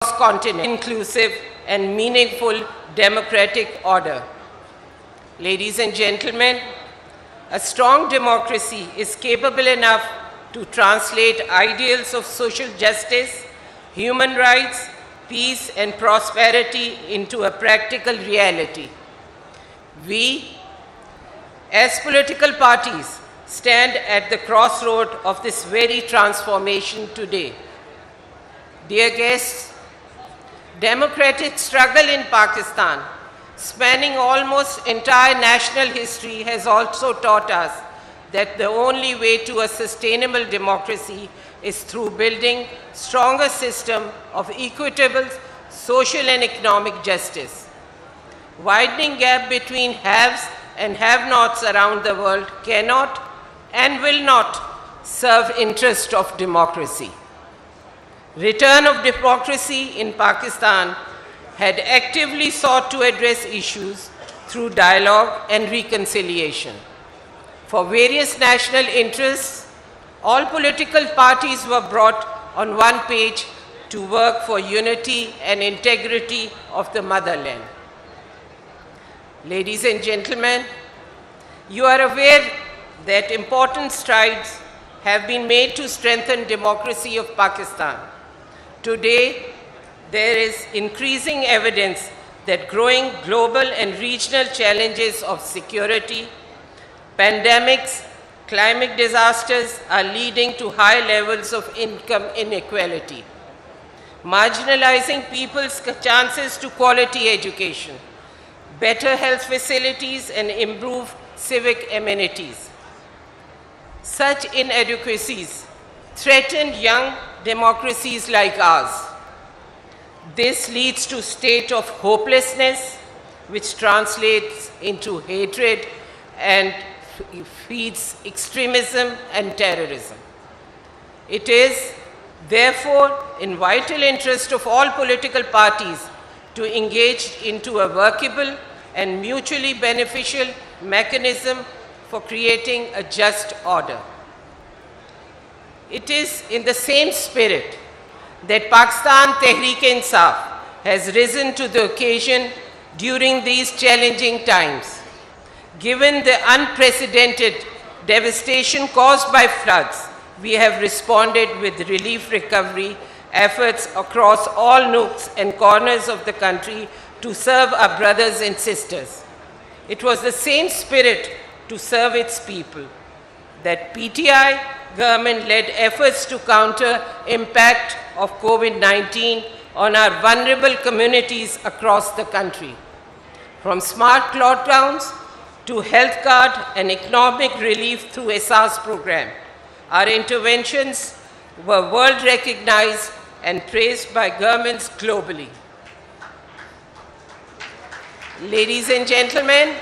continent, inclusive and meaningful democratic order. Ladies and gentlemen, a strong democracy is capable enough to translate ideals of social justice, human rights, peace, and prosperity into a practical reality. We, as political parties, stand at the crossroad of this very transformation today. Dear guests, democratic struggle in Pakistan, spanning almost entire national history, has also taught us that the only way to a sustainable democracy is through building stronger system of equitable social and economic justice. Widening gap between haves and have-nots around the world cannot and will not serve interest of democracy. Return of democracy in Pakistan had actively sought to address issues through dialogue and reconciliation. For various national interests, all political parties were brought on one page to work for unity and integrity of the motherland. Ladies and gentlemen, you are aware that important strides have been made to strengthen democracy of Pakistan. Today, there is increasing evidence that growing global and regional challenges of security, pandemics, climate disasters are leading to high levels of income inequality, marginalizing people's chances to quality education, better health facilities, and improved civic amenities. Such inadequacies threaten young democracies like ours. This leads to a state of hopelessness, which translates into hatred and feeds extremism and terrorism. It is, therefore, in vital interest of all political parties to engage into a workable and mutually beneficial mechanism for creating a just order. It is in the same spirit that Pakistan Tehreek-e-Insaf has risen to the occasion during these challenging times. Given the unprecedented devastation caused by floods, we have responded with relief recovery efforts across all nooks and corners of the country to serve our brothers and sisters. It was the same spirit to serve its people that PTI government-led efforts to counter impact of COVID-19 on our vulnerable communities across the country. From smart lockdowns to health card and economic relief through ESAS program, our interventions were world recognized and praised by governments globally. Ladies and gentlemen,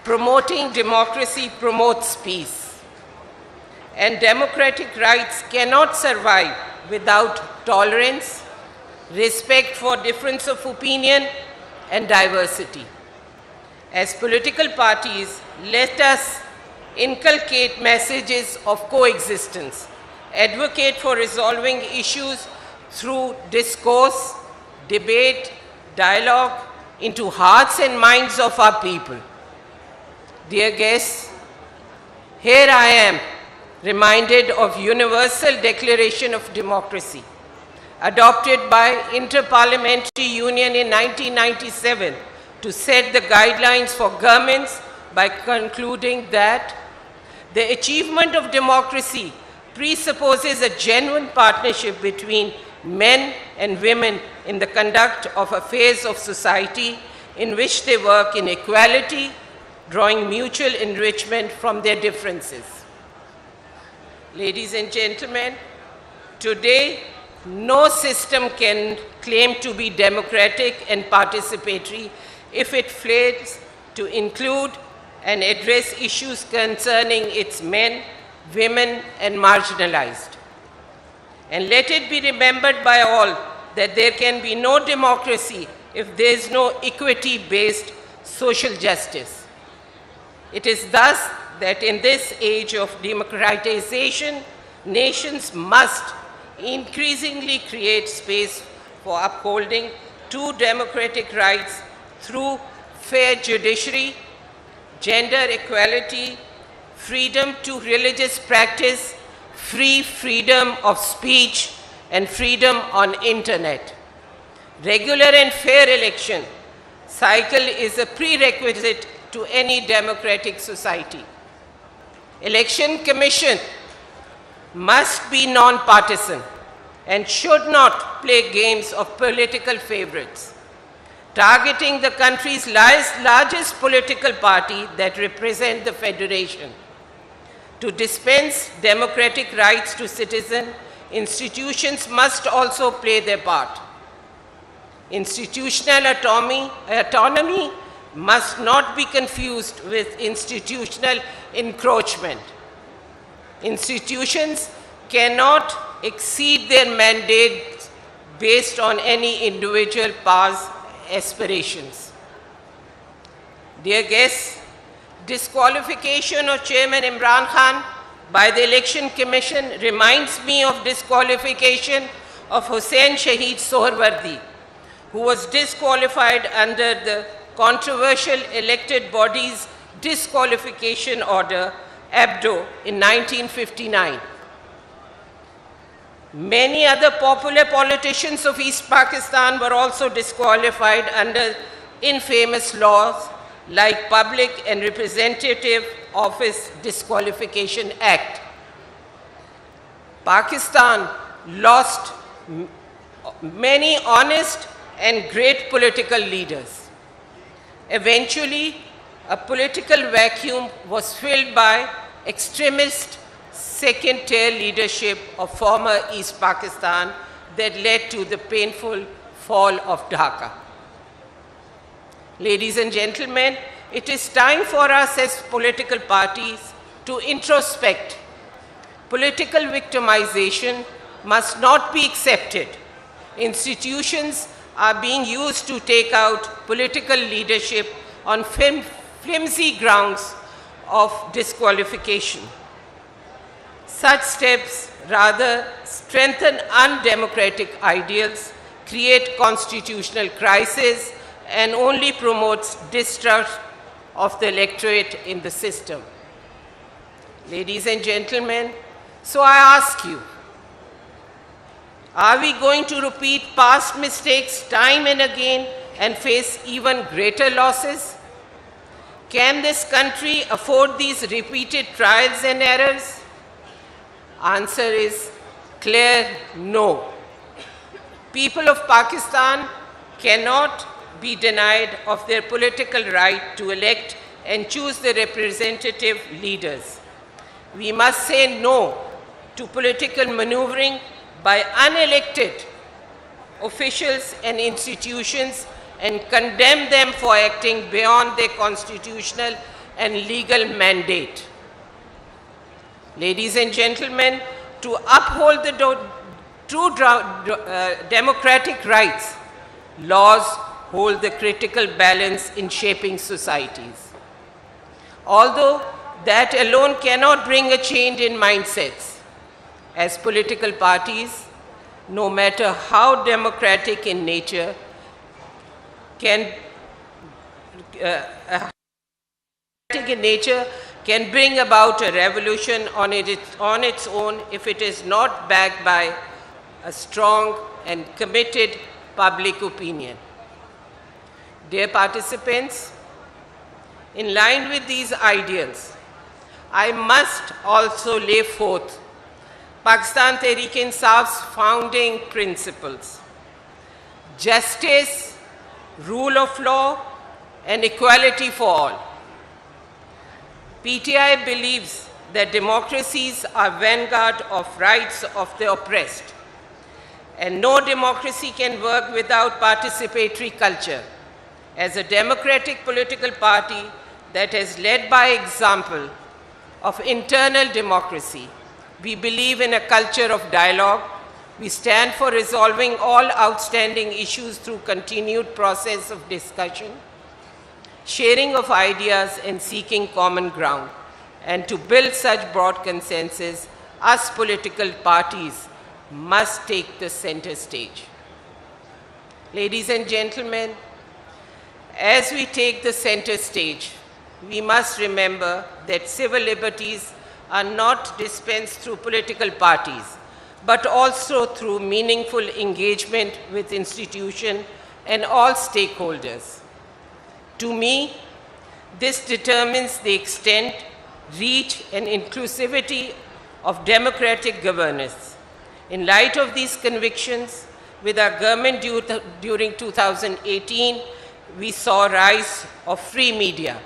promoting democracy promotes peace, and democratic rights cannot survive without tolerance, respect for difference of opinion, and diversity. As political parties, let us inculcate messages of coexistence, advocate for resolving issues through discourse, debate, dialogue into hearts and minds of our people. Dear guests, here I am, reminded of Universal Declaration of Democracy, adopted by Inter-Parliamentary Union in 1997 to set the guidelines for governments by concluding that the achievement of democracy presupposes a genuine partnership between men and women in the conduct of affairs of society in which they work in equality, drawing mutual enrichment from their differences. Ladies and gentlemen, today, no system can claim to be democratic and participatory if it fails to include and address issues concerning its men, women, and marginalized. And let it be remembered by all that there can be no democracy if there is no equity-based social justice. It is thus that in this age of democratization, nations must increasingly create space for upholding true democratic rights through fair judiciary, gender equality, freedom to religious practice, freedom of speech, and freedom on internet. Regular and fair election cycle is a prerequisite to any democratic society. Election Commission must be non-partisan and should not play games of political favorites, targeting the country's largest political party that represents the federation. To dispense democratic rights to citizens, institutions must also play their part. Institutional autonomy must not be confused with institutional encroachment. Institutions cannot exceed their mandates based on any individual power's aspirations. Dear guests, disqualification of Chairman Imran Khan by the Election Commission reminds me of disqualification of Hussain Shaheed Sohrawardi, who was disqualified under the controversial elected body's disqualification order, ABDO, in 1959. Many other popular politicians of East Pakistan were also disqualified under infamous laws like Public and Representative Office Disqualification Act. Pakistan lost many honest and great political leaders. Eventually, a political vacuum was filled by extremist second-tier leadership of former East Pakistan that led to the painful fall of Dhaka. Ladies and gentlemen, it is time for us as political parties to introspect. Political victimization must not be accepted. Institutions are being used to take out political leadership on flimsy grounds of disqualification. Such steps rather strengthen undemocratic ideals, create constitutional crisis, and only promotes distrust of the electorate in the system. Ladies and gentlemen, so I ask you, are we going to repeat past mistakes time and again and face even greater losses? Can this country afford these repeated trials and errors? Answer is clear no. People of Pakistan cannot be denied of their political right to elect and choose their representative leaders. We must say no to political maneuvering by unelected officials and institutions and condemn them for acting beyond their constitutional and legal mandate. Ladies and gentlemen, to uphold the true democratic rights, laws hold the critical balance in shaping societies. Although that alone cannot bring a change in mindsets, as political parties, no matter how democratic in nature, can bring about a revolution on its own if it is not backed by a strong and committed public opinion. Dear participants, in line with these ideals, I must also lay forth Pakistan Tehreek-e-Insaf's founding principles: justice, rule of law, and equality for all. PTI believes that democracies are vanguard of rights of the oppressed, and no democracy can work without participatory culture. As a democratic political party that has led by example of internal democracy, we believe in a culture of dialogue. We stand for resolving all outstanding issues through continued process of discussion, sharing of ideas, and seeking common ground. And to build such broad consensus, us political parties must take the center stage. Ladies and gentlemen, as we take the center stage, we must remember that civil liberties are not dispensed through political parties, but also through meaningful engagement with institutions and all stakeholders. To me, this determines the extent, reach, and inclusivity of democratic governance. In light of these convictions, with our government during 2018, we saw a rise of free media,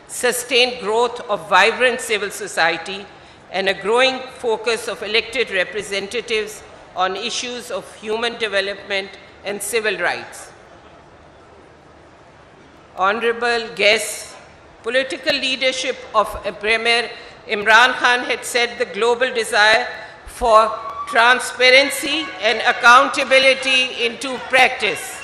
sustained growth of vibrant civil society, and a growing focus of elected representatives on issues of human development and civil rights. Honorable guests, political leadership of Premier Imran Khan had set the global desire for transparency and accountability into practice.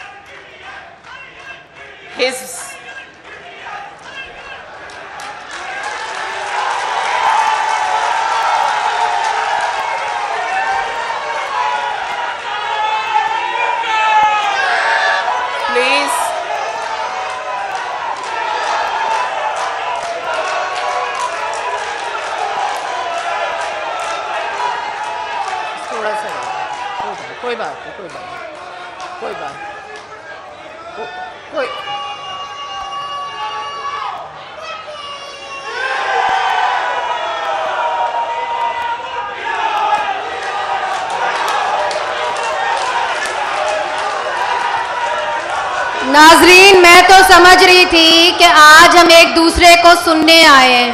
नाजरीन, मैं तो समझ रही थी कि आज हम एक दूसरे को सुनने आए हैं।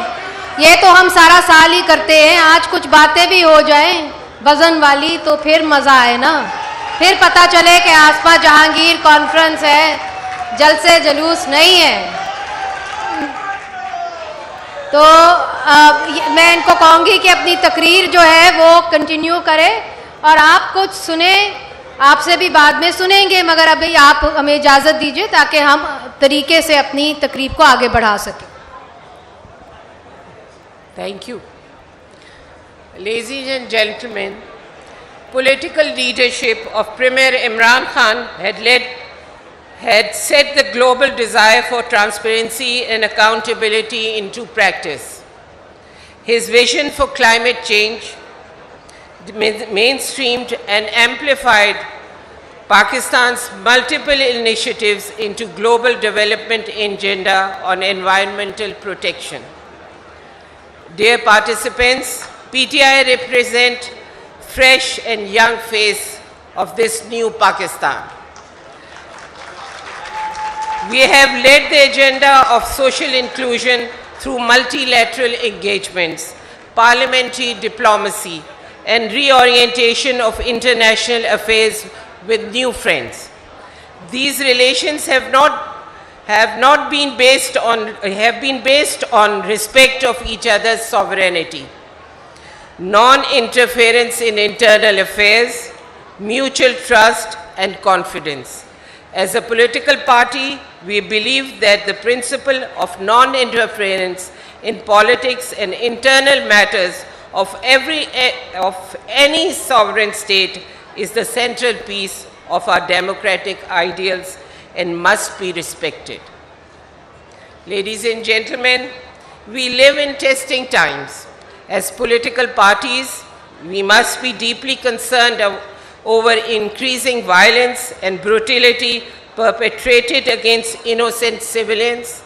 ये तो हम सारा साल ही करते हैं, आज कुछ बातें भी हो जाएं वजन वाली तो फिर मज़ा आए ना। फिर पता चले कि आसमा जहांगीर कॉन्फ्रेंस है, जलसे जुलूस नहीं है। तो मैं इनको कहूँगी कि अपनी तकरीर जो है वो कंटिन्यू करें और आप कुछ सुने, आपसे भी बाद में सुनेंगे, मगर अभी आप हमें इजाज़त दीजिए ताकि हम तरीके से अपनी तकरीब को आगे बढ़ा सकें। Thank you. Ladies and gentlemen, political leadership of Premier Imran Khan had set the global desire for transparency and accountability into practice. His vision for climate change mainstreamed and amplified Pakistan's multiple initiatives into global development agenda on environmental protection. Dear participants, PTI represent fresh and young face of this new Pakistan. We have led the agenda of social inclusion through multilateral engagements, parliamentary diplomacy, and reorientation of international affairs with new friends. These relations have been based on respect of each other's sovereignty, non-interference in internal affairs, mutual trust and confidence. As a political party, we believe that the principle of non-interference in politics and internal matters of any sovereign state is the central piece of our democratic ideals and must be respected. Ladies and gentlemen, we live in testing times. As political parties, we must be deeply concerned over increasing violence and brutality perpetrated against innocent civilians,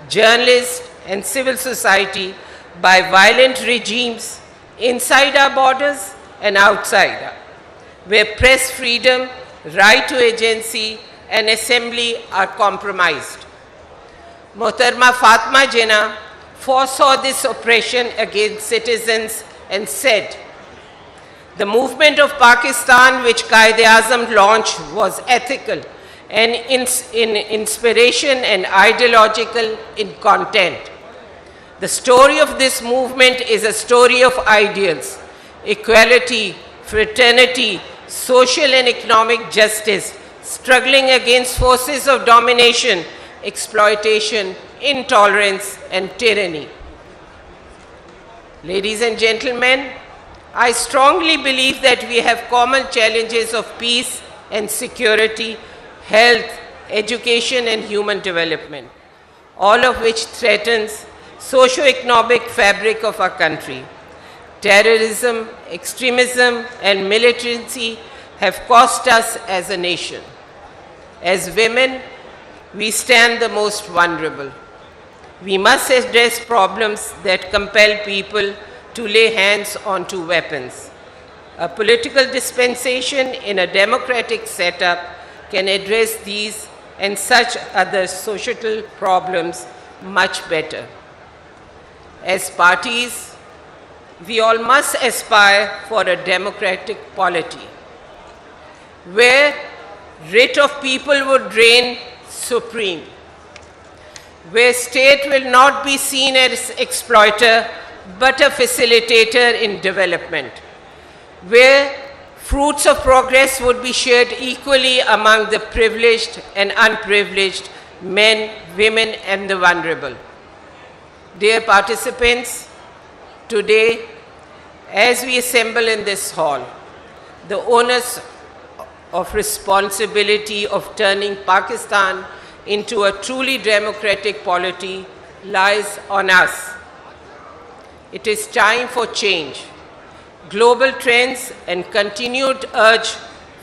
journalists, and civil society by violent regimes inside our borders and outside, where press freedom, right to agency, and assembly are compromised. Mohtarma Fatma Jinnah foresaw this oppression against citizens and said, "The movement of Pakistan which Quaid-e-Azam launched was ethical and in inspiration and ideological in content. The story of this movement is a story of ideals, equality, fraternity, social and economic justice, struggling against forces of domination, exploitation, intolerance, and tyranny." Ladies and gentlemen, I strongly believe that we have common challenges of peace and security health, education and human development, all of which threatens socio-economic fabric of our country. Terrorism, extremism and militancy have cost us as a nation. As women, we stand the most vulnerable. We must address problems that compel people to lay hands onto weapons. A political dispensation in a democratic setup can address these and such other societal problems much better. As parties, we all must aspire for a democratic polity, where writ of people would reign supreme, where state will not be seen as exploiter but a facilitator in development, where fruits of progress would be shared equally among the privileged and unprivileged, men, women and the vulnerable. Dear participants, today as we assemble in this hall, the onus of responsibility of turning Pakistan into a truly democratic polity lies on us. It is time for change. Global trends and continued urge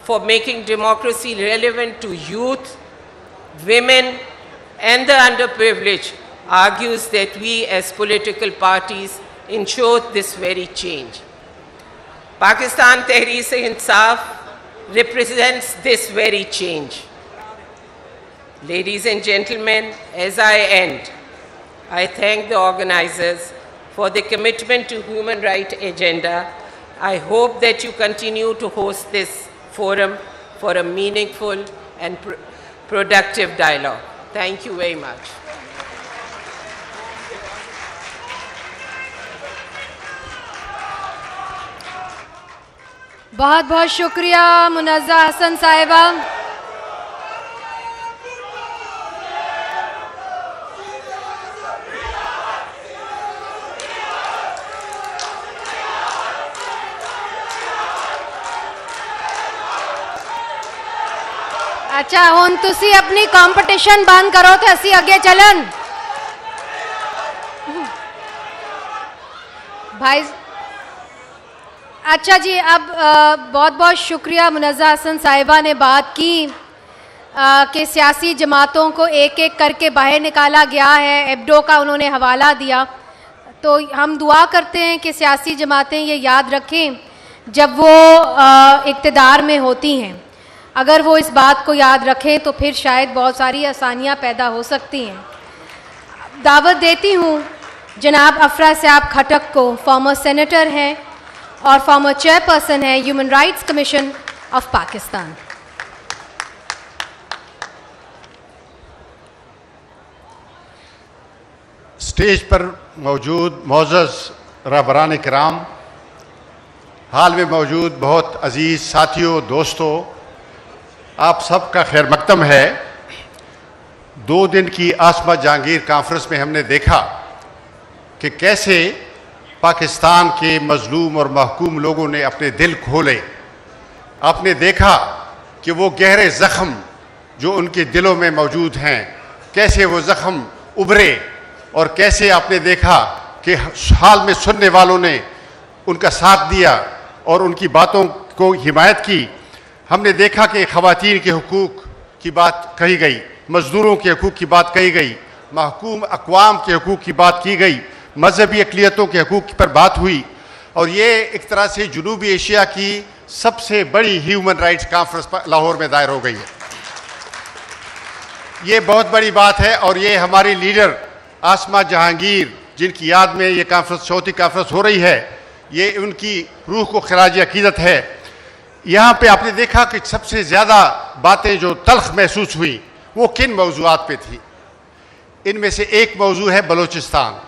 for making democracy relevant to youth, women and the underprivileged argues that we as political parties ensure this very change. Pakistan Tehreek-e-Insaf represents this very change. Ladies and gentlemen, as I end, I thank the organizers for the commitment to human rights agenda. I hope that you continue to host this forum for a meaningful and productive dialogue. Thank you very much. बहुत बहुत शुक्रिया मुनज़्ज़ा हसन साहिबा। अच्छा हुन तुसी अपनी competition बंद करो तो असी अगे चलन। भाई अच्छा जी, अब बहुत बहुत शुक्रिया मुनज़्ज़ा हसन साहिबा ने बात की कि सियासी जमातों को एक एक करके बाहर निकाला गया है, एब्डो का उन्होंने हवाला दिया। तो हम दुआ करते हैं कि सियासी जमातें ये याद रखें जब वो इक़्तिदार में होती हैं। अगर वो इस बात को याद रखें तो फिर शायद बहुत सारी आसानियाँ पैदा हो सकती हैं। दावत देती हूँ जनाब अफरा साहब खटक को, फॉर्मर सेनेटर हैं और फॉर्मर चेयरपर्सन है human rights commission of Pakistan. Stage पर मौजूद मोअज़्ज़ज़ रहबरान किराम, हाल में मौजूद बहुत अजीज़ साथियों, दोस्तों, आप सबका खैर मकदम है। 2 दिन की आसमा जहांगीर कॉन्फ्रेंस में हमने देखा कि कैसे पाकिस्तान के मजलूम और महकूम लोगों ने अपने दिल खोले। आपने देखा कि वो गहरे ज़ख्म जो उनके दिलों में मौजूद हैं, कैसे वो ज़ख्म उभरे और कैसे आपने देखा कि हाल में सुनने वालों ने उनका साथ दिया और उनकी बातों को हिमायत की। हमने देखा कि ख़वातीन के हुकूक़ की बात कही गई, मज़दूरों के हकूक़ की बात कही गई, महकूम अक़वाम के हकूक़ की बात की गई, मजहबी अक़लियतों के हकूक़ पर बात हुई। और ये एक तरह से जनूबी एशिया की सबसे बड़ी ह्यूमन राइट्स कॉन्फ्रेंस लाहौर में दायर हो गई है। ये बहुत बड़ी बात है और ये हमारी लीडर आसमा जहांगीर, जिनकी याद में ये कॉन्फ्रेंस, चौथी कॉन्फ्रेंस हो रही है, ये उनकी रूह को खराज अक़ीदत है। यहाँ पे आपने देखा कि सबसे ज़्यादा बातें जो तल्ख़ महसूस हुई वो किन मौज़ूआत पे थी। इनमें से एक मौजू है बलूचिस्तान।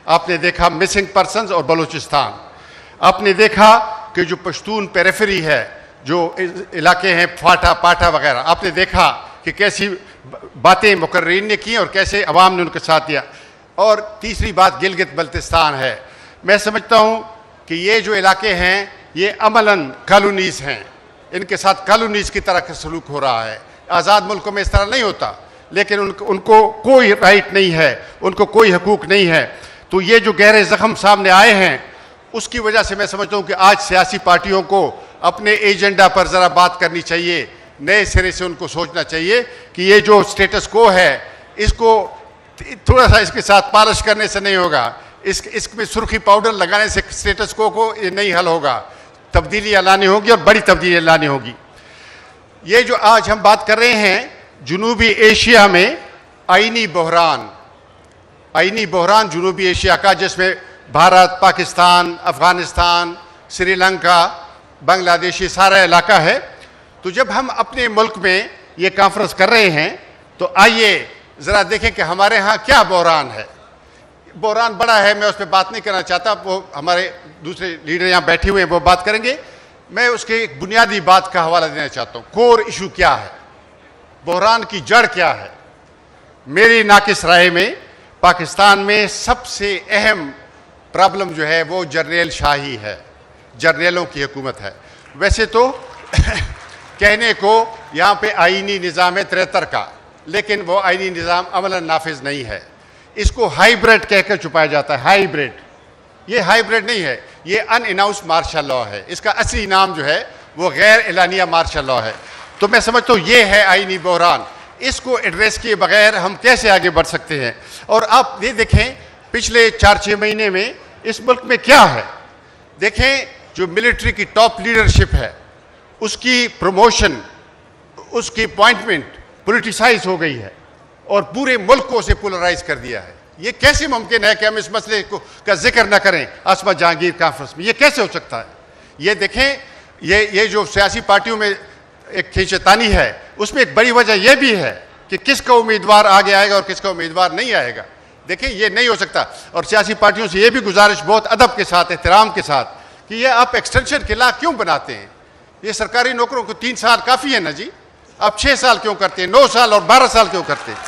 आपने देखा मिसिंग पर्सन्स और बलूचिस्तान। आपने देखा कि जो पश्तून पेरिफेरी है, जो इलाके हैं फाटा पाटा वगैरह, आपने देखा कि कैसी बातें मुकर्रीन ने की और कैसे अवाम ने उनके साथ दिया। और तीसरी बात गिलगित बल्तिस्तान है। मैं समझता हूँ कि ये जो इलाके हैं ये अमलन कॉलोनीज़ हैं, इनके साथ कॉलोनीज़ की तरह का सलूक हो रहा है। आज़ाद मुल्कों में इस तरह नहीं होता, लेकिन उनको कोई राइट नहीं है, उनको कोई हकूक़ नहीं है। तो ये जो गहरे ज़ख्म सामने आए हैं, उसकी वजह से मैं समझता हूँ कि आज सियासी पार्टियों को अपने एजेंडा पर ज़रा बात करनी चाहिए, नए सिरे से उनको सोचना चाहिए कि ये जो स्टेटस को है, इसको थोड़ा सा इसके साथ पालिश करने से नहीं होगा, इसमें सुर्खी पाउडर लगाने से स्टेटस को ये नहीं हल होगा। तब्दीलियाँ लानी होगी और बड़ी तब्दीलियाँ लानी होगी। ये जो आज हम बात कर रहे हैं, जनूबी एशिया में आईनी बहरान जनूबी एशिया का, जिसमें भारत, पाकिस्तान, अफ़गानिस्तान, श्रीलंका, बांग्लादेश, ये सारा इलाका है। तो जब हम अपने मुल्क में ये कॉन्फ्रेंस कर रहे हैं, तो आइए ज़रा देखें कि हमारे यहाँ क्या बहरान है। बहरान बड़ा है, मैं उस पर बात नहीं करना चाहता, वो हमारे दूसरे लीडर यहाँ बैठे हुए हैं, वो बात करेंगे। मैं उसके एक बुनियादी बात का हवाला देना चाहता हूँ। कोर इशू क्या है, बहरान की जड़ क्या है। मेरी नाकिस राय में पाकिस्तान में सबसे अहम प्रॉब्लम जो है वो जर्नैल शाही है, जर्नैलों की हुकूमत है। वैसे तो कहने को यहाँ पे आईनी निज़ाम है 73 का, लेकिन वो आईनी निज़ाम अमलन नाफिज नहीं है। इसको हाइब्रिड कहकर छुपाया जाता है। हाइब्रिड, ये हाइब्रिड नहीं है, ये अनअनाउंस्ड मार्शल लॉ है। इसका असली नाम जो है वो गैर एलानिया मार्शल लॉ है। तो मैं समझता हूँ ये है आईनी बहरान। इसको एड्रेस किए बगैर हम कैसे आगे बढ़ सकते हैं। और आप ये देखें पिछले 4-6 महीने में इस मुल्क में क्या है। देखें, जो मिलिट्री की टॉप लीडरशिप है, उसकी प्रमोशन, उसकी अपॉइंटमेंट पॉलिटिसाइज हो गई है और पूरे मुल्क को उसे पोलराइज कर दिया है। ये कैसे मुमकिन है कि हम इस मसले को का जिक्र न करें आसमा जहांगीर कॉन्फ्रेंस में? ये कैसे हो सकता है? ये देखें, ये जो सियासी पार्टियों में एक खींचतानी है, उसमें एक बड़ी वजह यह भी है कि किसका उम्मीदवार आगे आएगा और किसका उम्मीदवार नहीं आएगा। देखें, ये नहीं हो सकता। और सियासी पार्टियों से ये भी गुजारिश बहुत अदब के साथ, एहतराम के साथ, कि ये आप एक्सटेंशन के ला क्यों बनाते हैं? ये सरकारी नौकरों को 3 साल काफ़ी है ना जी, आप 6 साल क्यों करते हैं? 9 साल और 12 साल क्यों करते हैं?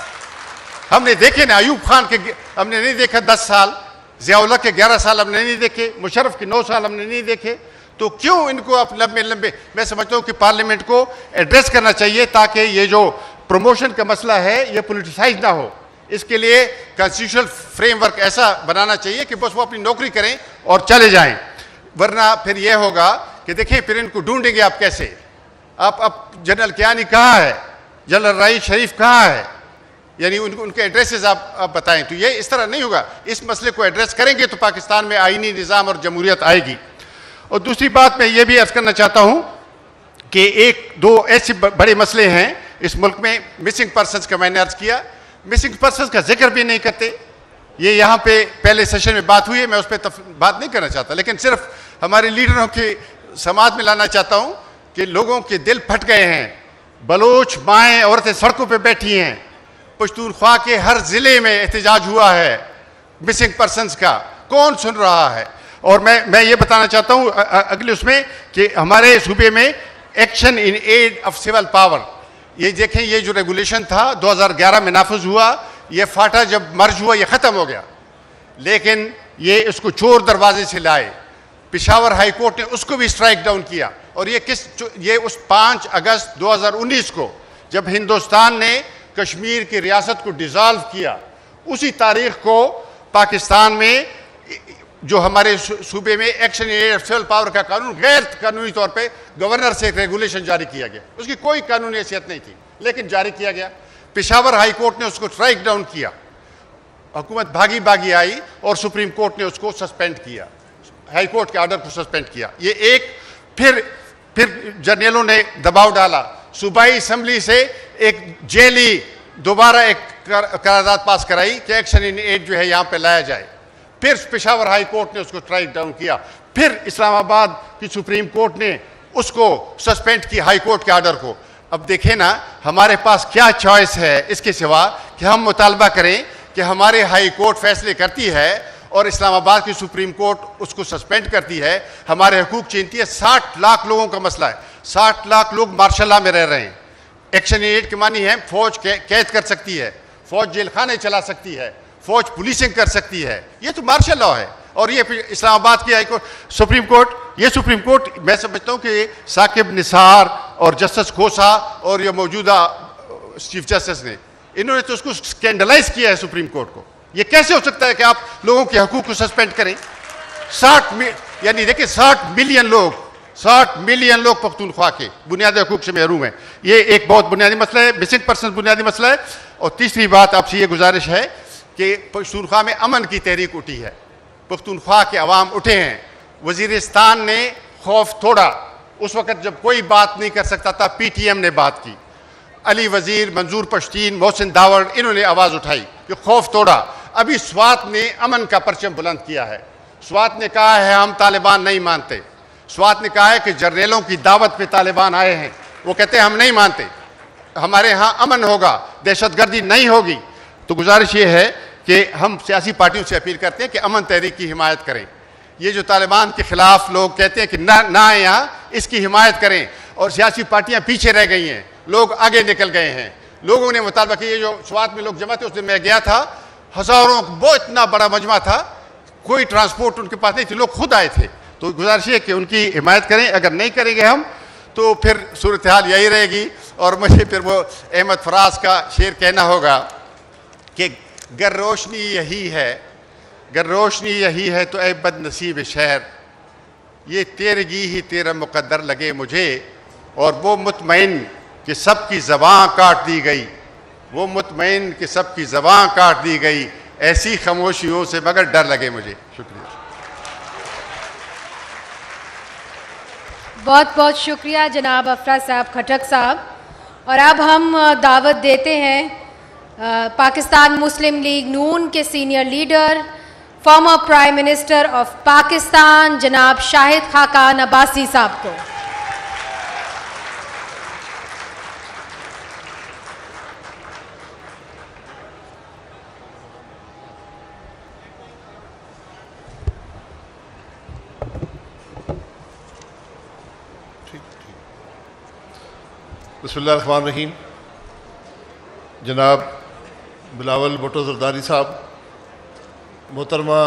हमने देखे ना, अयूब खान के हमने नहीं देखा 10 साल, ज़ियाउल्लाह के 11 साल हमने नहीं देखे, मुशर्रफ के 9 साल हमने नहीं देखे। तो क्यों इनको आप लंबे मैं समझता हूँ कि पार्लियामेंट को एड्रेस करना चाहिए ताकि ये जो प्रमोशन का मसला है ये पॉलिटिसाइज ना हो। इसके लिए कॉन्स्टिट्यूशनल फ्रेमवर्क ऐसा बनाना चाहिए कि बस वो अपनी नौकरी करें और चले जाएं, वरना फिर यह होगा कि देखिए फिर इनको ढूंढेंगे आप कैसे। आप जनरल कियानी कहाँ है, जनरल राई शरीफ कहाँ है, यानी उनके एड्रेसेस आप बताएं। तो ये इस तरह नहीं होगा। इस मसले को एड्रेस करेंगे तो पाकिस्तान में आईनी निज़ाम और जमहूरियत आएगी। और दूसरी बात मैं ये भी अर्ज़ करना चाहता हूँ कि 1-2 ऐसे बड़े मसले हैं इस मुल्क में। मिसिंग पर्सनस का मैंने अर्ज़ किया, मिसिंग पर्सनस का जिक्र भी नहीं करते। ये यहाँ पे पहले सेशन में बात हुई है, मैं उस पर बात नहीं करना चाहता, लेकिन सिर्फ हमारे लीडरों के समाज में लाना चाहता हूँ कि लोगों के दिल फट गए हैं। बलोच माएँ औरतें सड़कों पर बैठी हैं, पश्तूनख्वा के हर ज़िले में एहतजाज हुआ है मिसिंग पर्सनस का, कौन सुन रहा है? और मैं ये बताना चाहता हूँ अगले उसमें कि हमारे सूबे में action in aid of civil power, ये देखें, ये जो रेगुलेशन था 2011 में नाफिज हुआ, ये फाटा जब मर्ज हुआ ये ख़त्म हो गया, लेकिन ये इसको चोर दरवाजे से लाए। पेशावर हाई कोर्ट ने उसको भी स्ट्राइक डाउन किया। और ये उस 5 अगस्त 2019 को जब हिंदुस्तान ने कश्मीर की रियासत को डिज़ाल्व किया, उसी तारीख को पाकिस्तान में जो हमारे सूबे में action in aid of civil power का कानून गैर कानूनी तौर पे गवर्नर से एक रेगुलेशन जारी किया गया। उसकी कोई कानूनी हैसियत नहीं थी, लेकिन जारी किया गया। पेशावर हाई कोर्ट ने उसको स्ट्राइक डाउन किया, हुकूमत भागी भागी आई और सुप्रीम कोर्ट ने उसको सस्पेंड किया, हाई कोर्ट के ऑर्डर को सस्पेंड किया। ये एक फिर जर्नलों ने दबाव डाला, सूबाई असम्बली से एक जेली दोबारा एक करारदाद पास कराई कि एक्शन इन एड जो है यहाँ पे लाया जाए। फिर पेशावर हाई कोर्ट ने उसको स्ट्राइक डाउन किया। फिर इस्लामाबाद की सुप्रीम कोर्ट ने उसको सस्पेंड किया, हाई कोर्ट के ऑर्डर को। अब देखें ना, हमारे पास क्या चॉइस है इसके सिवा कि हम मुतालबा करें कि हमारे हाई कोर्ट फैसले करती है और इस्लामाबाद की सुप्रीम कोर्ट उसको सस्पेंड करती है, हमारे हकूक छीनती है। 60 लाख लोगों का मसला है, 60 लाख लोग मार्शल लॉ में रह रहे हैं। एक्शन इन एड के मानी है फौज कैद कर सकती है, फौज जेल खाने चला सकती है, फौज पुलिसिंग कर सकती है। ये तो मार्शल लॉ है। और ये इस्लामाबाद की हाई कोर्ट, सुप्रीम कोर्ट, ये सुप्रीम कोर्ट मैं समझता हूँ कि साकिब निसार और जस्टिस खोसा और ये मौजूदा चीफ जस्टिस ने, इन्होंने तो उसको स्कैंडलाइज किया है सुप्रीम कोर्ट को। ये कैसे हो सकता है कि आप लोगों के हकूक को सस्पेंड करें? 60 यानी देखिए 60 मिलियन लोग पख्तूनख्वा के बुनियादी हकूक से महरूम हैं। ये एक बहुत बुनियादी मसला है, बेसिक पर्सन बुनियादी मसला है। और तीसरी बात आपसे ये गुजारिश है कि पख्तूनख्वा में अमन की तहरीक उठी है, पख्तूनख्वा के अवाम उठे हैं। वजीरिस्तान ने खौफ तोड़ा, उस वक़्त जब कोई बात नहीं कर सकता था PTM ने बात की, अली वजीर, मंजूर पश्तीन, मोहसिन दावड़, इन्होंने आवाज़ उठाई कि खौफ तोड़ा। अभी स्वात ने अमन का परचम बुलंद किया है। स्वात ने कहा है हम तालिबान नहीं मानते। स्वात ने कहा है कि जर्नलों की दावत पे तालिबान आए हैं, वो कहते हैं हम नहीं मानते, हमारे यहाँ अमन होगा, दहशतगर्दी नहीं होगी। तो गुजारिश ये है कि हम सियासी पार्टियों से अपील करते हैं कि अमन तहरीक की हिमायत करें। ये जो तालिबान के ख़िलाफ़ लोग कहते हैं कि ना आए यहाँ, इसकी हिमायत करें। और सियासी पार्टियाँ पीछे रह गई हैं, लोग आगे निकल गए हैं। लोगों ने मुतालबा किया, ये जो स्वात में लोग जमा थे, उस दिन मैं गया था, हज़ारों बहुत इतना बड़ा मजमा था, कोई ट्रांसपोर्ट उनके पास नहीं थी, लोग खुद आए थे। तो गुजारिश है कि उनकी हिमायत करें। अगर नहीं करेंगे हम तो फिर सूरत हाल यही रहेगी। और मुझे फिर वो अहमद फराज का शेर कहना होगा कि गर रोशनी यही है, गर रोशनी यही है तो ऐ बदनसीब शहर, ये तेरगी ही तेरा मुकद्दर लगे मुझे। और वो मुतमईन कि सबकी ज़बां काट दी गई, वो मुतमईन कि सबकी ज़बां काट दी गई, ऐसी खामोशियों से मगर डर लगे मुझे। शुक्रिया। बहुत बहुत शुक्रिया जनाब अफराज साहब खटक साहब। और अब हम दावत देते हैं पाकिस्तान मुस्लिम लीग नून के senior leader, former prime minister of Pakistan जनाब शाहिद खाकान अब्बासी साहब को। बिस्मिल्लाहिर्रहमानिर्रहीम। जनाब बिलावल भुट्टो जरदारी साहब, मोहतरमा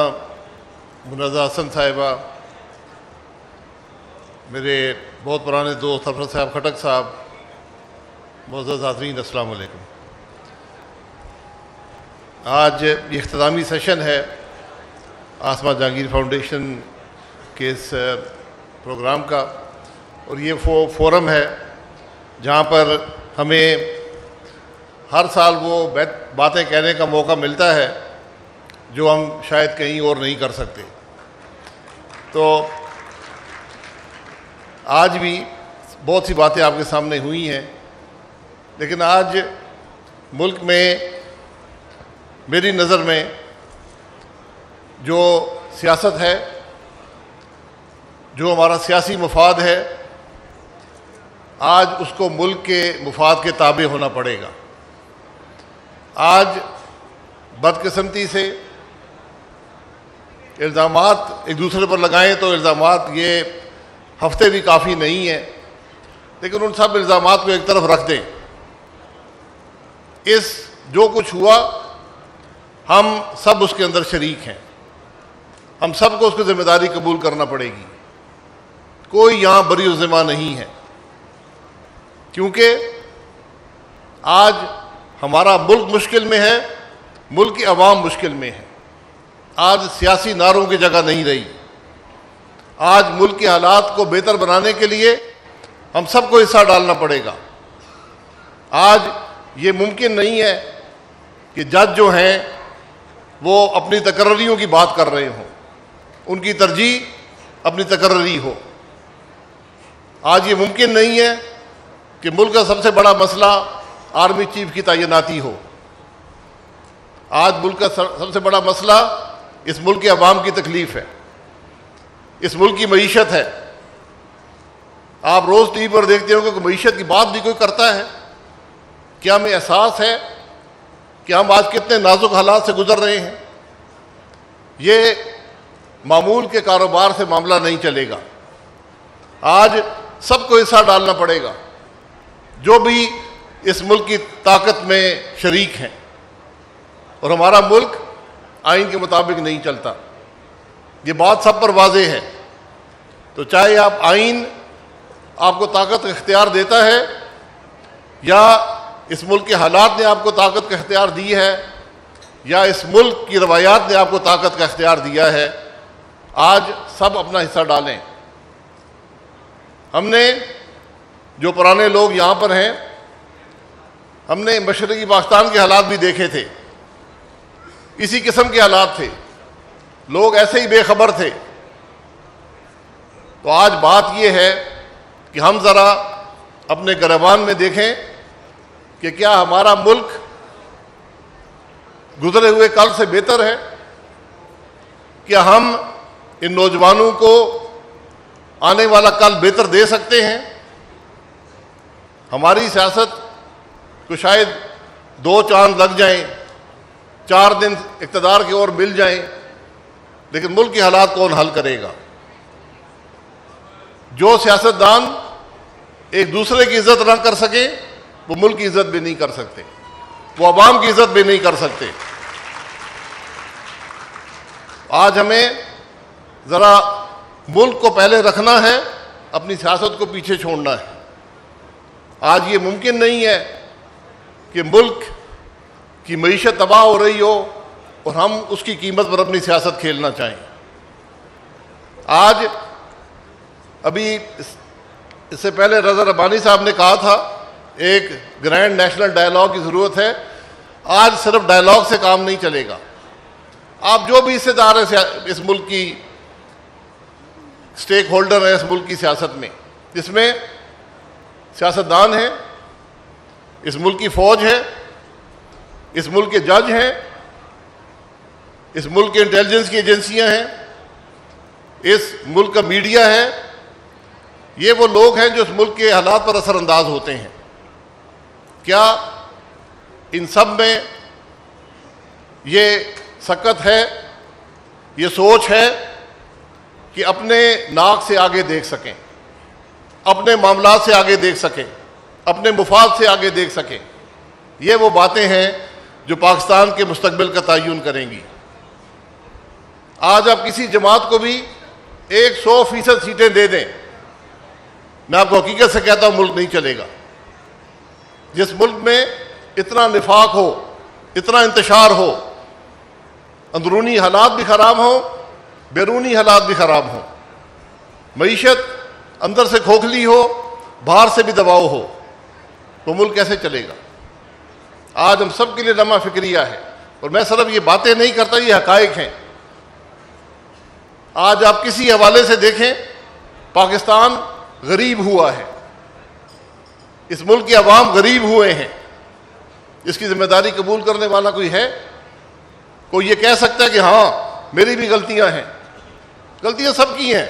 मुनज़्ज़ा हसन साहिबा, मेरे बहुत पुराने दोस्त अफरत साहब खटक साहब, मुअज़्ज़ज़ हाज़रीन, अस्सलाम वालेकुम। आज ये इख्तितामी सेशन है आसमा जहांगीर फाउंडेशन के इस प्रोग्राम का, और ये फोरम है जहाँ पर हमें हर साल वो बातें कहने का मौका मिलता है जो हम शायद कहीं और नहीं कर सकते। तो आज भी बहुत सी बातें आपके सामने हुई हैं, लेकिन आज मुल्क में मेरी नज़र में जो सियासत है, जो हमारा सियासी मफाद है, आज उसको मुल्क के मुफाद के ताबे होना पड़ेगा। आज बदकिस्मती से इल्ज़ामात एक दूसरे पर लगाएं तो इल्ज़ामात ये हफ्ते भी काफ़ी नहीं है, लेकिन उन सब इल्ज़ामात को एक तरफ रख दें। इस जो कुछ हुआ हम सब उसके अंदर शरीक हैं, हम सबको उसकी ज़िम्मेदारी कबूल करना पड़ेगी। कोई यहाँ बरी ज़िम्मा नहीं है, क्योंकि आज हमारा मुल्क मुश्किल में है, मुल्क की आवाम मुश्किल में है। आज सियासी नारों की जगह नहीं रही। आज मुल्क के हालात को बेहतर बनाने के लिए हम सबको हिस्सा डालना पड़ेगा। आज ये मुमकिन नहीं है कि जज जो हैं वो अपनी तकर्रीयों की बात कर रहे हों, उनकी तरजीह अपनी तकर्री हो। आज ये मुमकिन नहीं है कि मुल्क का सबसे बड़ा मसला आर्मी चीफ की तैनाती हो। आज मुल्क का सबसे बड़ा मसला इस मुल्क के अवाम की तकलीफ़ है, इस मुल्क की मईशत है। आप रोज़ टीवी पर देखते होंगे कि मईशत की बात भी कोई करता है। क्या हमें एहसास है कि हम आज कितने नाजुक हालात से गुजर रहे हैं? ये मामूल के कारोबार से मामला नहीं चलेगा। आज सबको हिस्सा डालना पड़ेगा, जो भी इस मुल्क की ताकत में शरीक हैं। और हमारा मुल्क आइन के मुताबिक नहीं चलता, ये बात सब पर वाज़ेह है। तो चाहे आप आइन आपको ताकत इख्तियार देता है या इस मुल्क के हालात ने आपको ताकत का इख्तियार दी है या इस मुल्क की रवायात ने आपको ताकत का इख्तियार दिया है, आज सब अपना हिस्सा डालें। हमने जो पुराने लोग यहाँ पर हैं, हमने मशरक़ी पाकिस्तान के हालात भी देखे थे, इसी किस्म के हालात थे, लोग ऐसे ही बेखबर थे। तो आज बात यह है कि हम ज़रा अपने गिरबान में देखें कि क्या हमारा मुल्क गुजरे हुए कल से बेहतर है? क्या हम इन नौजवानों को आने वाला कल बेहतर दे सकते हैं? हमारी सियासत को शायद 2 चांद लग जाएं, 4 दिन इक़्तिदार की ओर मिल जाएं, लेकिन मुल्क के हालात कौन हल करेगा? जो सियासतदान एक दूसरे की इज्जत ना कर सके, वो मुल्क की इज्जत भी नहीं कर सकते, वो अवाम की इज्जत भी नहीं कर सकते। आज हमें ज़रा मुल्क को पहले रखना है, अपनी सियासत को पीछे छोड़ना है। आज ये मुमकिन नहीं है कि मुल्क की मईशत तबाह हो रही हो और हम उसकी कीमत पर अपनी सियासत खेलना चाहें। आज अभी इससे पहले रज़ा रब्बानी साहब ने कहा था एक ग्रैंड नेशनल डायलॉग की ज़रूरत है। आज सिर्फ डायलॉग से काम नहीं चलेगा। आप जो भी हिस्सेदार हैं इस मुल्क की, स्टेक होल्डर हैं इस मुल्क की सियासत में, जिसमें सियासतदान हैं, इस मुल्क की फ़ौज है, इस मुल्क के जज हैं, इस मुल्क के इंटेलिजेंस की एजेंसियां हैं, इस मुल्क का मीडिया है, ये वो लोग हैं जो इस मुल्क के हालात पर असरअंदाज होते हैं। क्या इन सब में ये सकत है, ये सोच है कि अपने नाक से आगे देख सकें, अपने मामलात से आगे देख सकें, अपने मुफाद से आगे देख सकें? ये वो बातें हैं जो पाकिस्तान के मुस्तकबिल का तयन करेंगी। आज आप किसी जमात को भी 100% सीटें दे दें, मैं आपको हकीकत से कहता हूं मुल्क नहीं चलेगा। जिस मुल्क में इतना निफाक हो, इतना इंतशार हो, अंदरूनी हालात भी ख़राब हों, बैरूनी हालात भी ख़राब हों, मईशत अंदर से खोखली हो, बाहर से भी दबाव हो, तो मुल्क कैसे चलेगा? आज हम सब के लिए लम्हा फिक्रिया है। और मैं सिर्फ ये बातें नहीं करता, ये हकायक हैं। आज आप किसी हवाले से देखें, पाकिस्तान गरीब हुआ है, इस मुल्क के अवाम गरीब हुए हैं। इसकी जिम्मेदारी कबूल करने वाला कोई है? कोई ये कह सकता है कि हाँ मेरी भी गलतियां हैं? गलतियां सबकी हैं।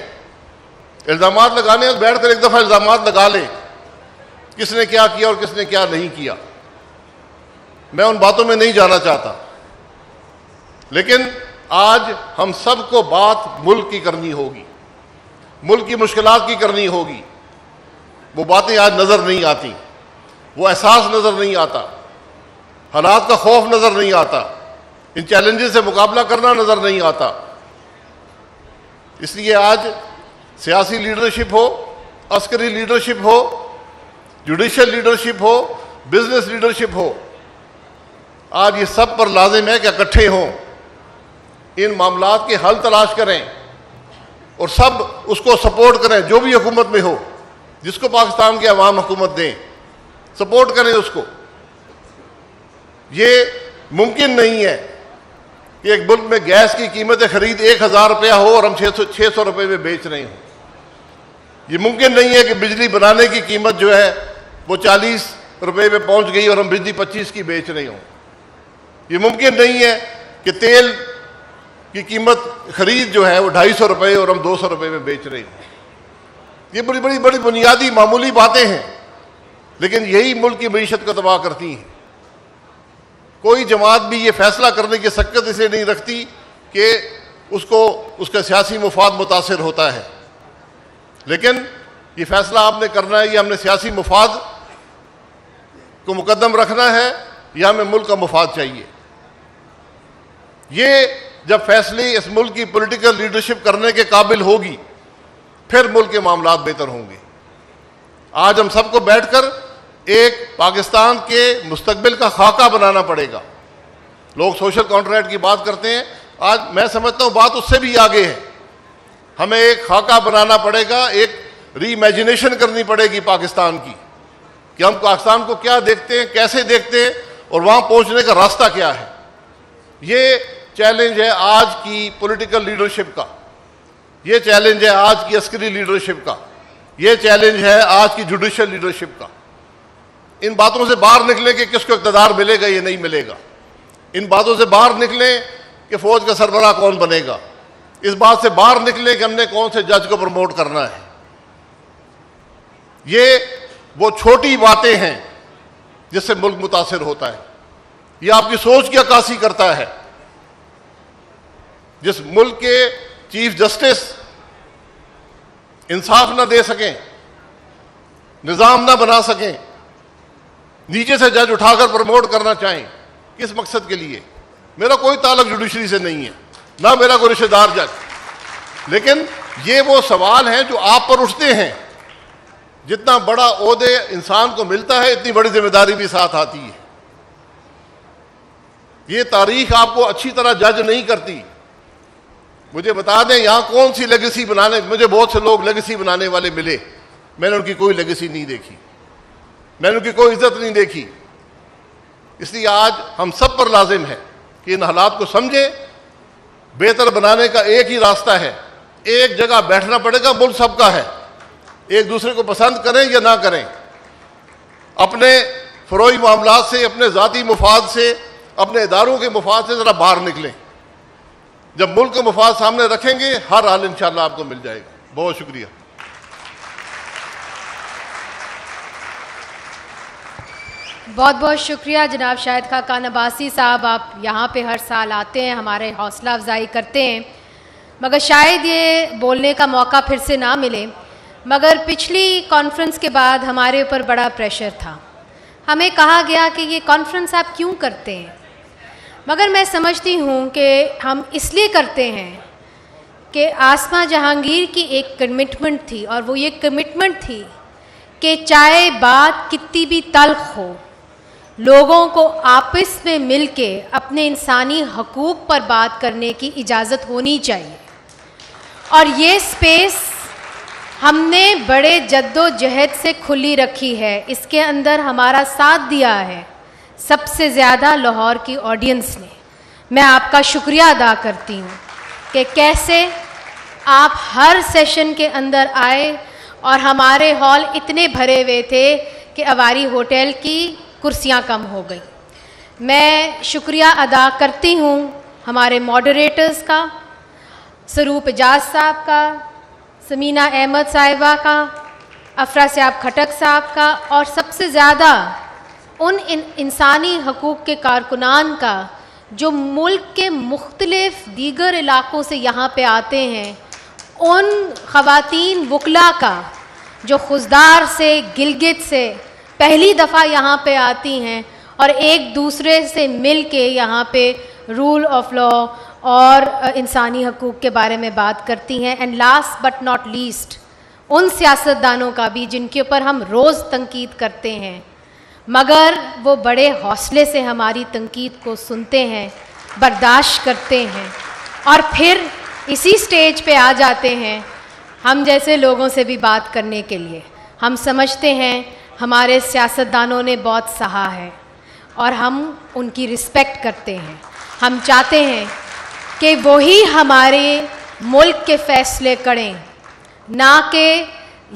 इल्ज़ामात लगाने और बैठ कर एक दफ़ा इल्ज़ामात लगा ले, किसने क्या किया और किसने क्या नहीं किया। मैं उन बातों में नहीं जाना चाहता, लेकिन आज हम सबको बात मुल्क की करनी होगी, मुल्क की मुश्किलात की करनी होगी। वो बातें आज नज़र नहीं आती, वो एहसास नज़र नहीं आता, हालात का खौफ नज़र नहीं आता, इन चैलेंजेस से मुकाबला करना नज़र नहीं आता। इसलिए आज सियासी लीडरशिप हो, अस्करी लीडरशिप हो, जुडिशल लीडरशिप हो, बिजनेस लीडरशिप हो, आज ये सब पर लाजिम है कि इकट्ठे हों, इन मामलात के हल तलाश करें और सब उसको सपोर्ट करें। जो भी हुकूमत में हो, जिसको पाकिस्तान के अवाम हुकूमत दें, सपोर्ट करें उसको। ये मुमकिन नहीं है कि एक मुल्क में गैस की कीमत खरीद 1000 रुपया हो और हम 600 रुपये में बेच रहे हों। ये मुमकिन नहीं है कि बिजली बनाने की कीमत जो है वो 40 रुपये में पहुंच गई और हम बिजली 25 की बेच रहे हों। ये मुमकिन नहीं है कि तेल की कीमत खरीद जो है वो 250 रुपये और हम 200 रुपये में बेच रहे हों। ये बड़ी बड़ी बड़ी बुनियादी मामूली बातें हैं, लेकिन यही मुल्क की मईशत को तबाह करती हैं। कोई जमात भी ये फैसला करने की शक्कत इसे नहीं रखती कि उसको उसका सियासी मुफाद मुतासिर होता है, लेकिन ये फैसला आपने करना है, ये हमने सियासी मुफाद को मुकद्दम रखना है या हमें मुल्क का मुफाद चाहिए। ये जब फैसले इस मुल्क की पॉलिटिकल लीडरशिप करने के काबिल होगी, फिर मुल्क के मामलात बेहतर होंगे। आज हम सबको बैठकर एक पाकिस्तान के मुस्तकबिल का खाका बनाना पड़ेगा। लोग सोशल कॉन्ट्रैक्ट की बात करते हैं, आज मैं समझता हूँ बात उससे भी आगे है। हमें एक खाका बनाना पड़ेगा, एक रीइमेजिनेशन करनी पड़ेगी पाकिस्तान की, कि हम पाकिस्तान को क्या देखते हैं, कैसे देखते हैं और वहाँ पहुँचने का रास्ता क्या है। ये चैलेंज है आज की पॉलिटिकल लीडरशिप का, ये चैलेंज है आज की अस्करी लीडरशिप का, ये चैलेंज है आज की जुडिशियल लीडरशिप का। इन बातों से बाहर निकले कि किसको इक़्तिदार मिलेगा, ये नहीं मिलेगा। इन बातों से बाहर निकले कि फौज का सरबराह कौन बनेगा। इस बात से बाहर निकले कि हमने कौन से जज को प्रमोट करना है। ये वो छोटी बातें हैं जिससे मुल्क मुतासिर होता है। ये आपकी सोच की अक्कासी करता है। जिस मुल्क के चीफ जस्टिस इंसाफ ना दे सकें, निज़ाम ना बना सकें, नीचे से जज उठाकर प्रमोट करना चाहें, किस मकसद के लिए? मेरा कोई ताल्लुक जुडिशरी से नहीं है, ना मेरा कोई रिश्तेदार जज, लेकिन ये वो सवाल हैं जो आप पर उठते हैं। जितना बड़ा ओहदे इंसान को मिलता है, इतनी बड़ी जिम्मेदारी भी साथ आती है। ये तारीख आपको अच्छी तरह जज नहीं करती। मुझे बता दें यहां कौन सी लेगेसी बनाने, मुझे बहुत से लोग लेगेसी बनाने वाले मिले, मैंने उनकी कोई लेगेसी नहीं देखी, मैंने उनकी कोई इज्जत नहीं देखी। इसलिए आज हम सब पर लाजिम है कि इन हालात को समझें। बेहतर बनाने का एक ही रास्ता है, एक जगह बैठना पड़ेगा, मुल्क सबका है। एक दूसरे को पसंद करें या ना करें, अपने फरोई मामलात से, अपने ज़ाती मुफाद से, अपने इदारों के मुफाद से ज़रा बाहर निकलें। जब मुल्क का मुफाद सामने रखेंगे, हर हाल इंशाअल्लाह आपको मिल जाएगा। बहुत शुक्रिया। बहुत बहुत शुक्रिया जनाब शाहिद खाकान अब्बासी साहब। आप यहाँ पे हर साल आते हैं, हमारे हौसला अफजाई करते हैं, मगर शायद ये बोलने का मौका फिर से ना मिले। मगर पिछली कॉन्फ्रेंस के बाद हमारे ऊपर बड़ा प्रेशर था। हमें कहा गया कि ये कॉन्फ्रेंस आप क्यों करते हैं, मगर मैं समझती हूँ कि हम इसलिए करते हैं कि आसमा जहांगीर की एक कमिटमेंट थी, और वो ये कमिटमेंट थी कि चाहे बात कितनी भी तल्ख हो, लोगों को आपस में मिलके अपने इंसानी हकूक़ पर बात करने की इजाज़त होनी चाहिए। और ये स्पेस हमने बड़े जद्दोजहद से खुली रखी है। इसके अंदर हमारा साथ दिया है सबसे ज़्यादा लाहौर की ऑडियंस ने। मैं आपका शुक्रिया अदा करती हूँ कि कैसे आप हर सेशन के अंदर आए, और हमारे हॉल इतने भरे हुए थे कि अवारी होटल की कुर्सियाँ कम हो गई। मैं शुक्रिया अदा करती हूँ हमारे मॉडरेटर्स का, सरूप एजाज साहब का, समीना अहमद साहिबा का, अफरा साहब खटक साहब का, और सबसे ज़्यादा उन इंसानी हकूक़ के कारकुनान का जो मुल्क के मुख्तलिफ दीगर इलाक़ों से यहाँ पे आते हैं, उन ख़वातीन वकला का जो खुशदार से, गिलगित से पहली दफ़ा यहाँ पे आती हैं और एक दूसरे से मिल के यहाँ पे रूल ऑफ लॉ और इंसानी हकूक़ के बारे में बात करती हैं। And last but not least, उन सियासतदानों का भी जिनके ऊपर हम रोज़ तनकीद करते हैं, मगर वो बड़े हौसले से हमारी तनकीद को सुनते हैं, बर्दाश्त करते हैं, और फिर इसी स्टेज पे आ जाते हैं हम जैसे लोगों से भी बात करने के लिए। हम समझते हैं हमारे सियासतदानों ने बहुत सहा है और हम उनकी रिस्पेक्ट करते हैं। हम चाहते हैं कि वही हमारे मुल्क के फ़ैसले करें, ना कि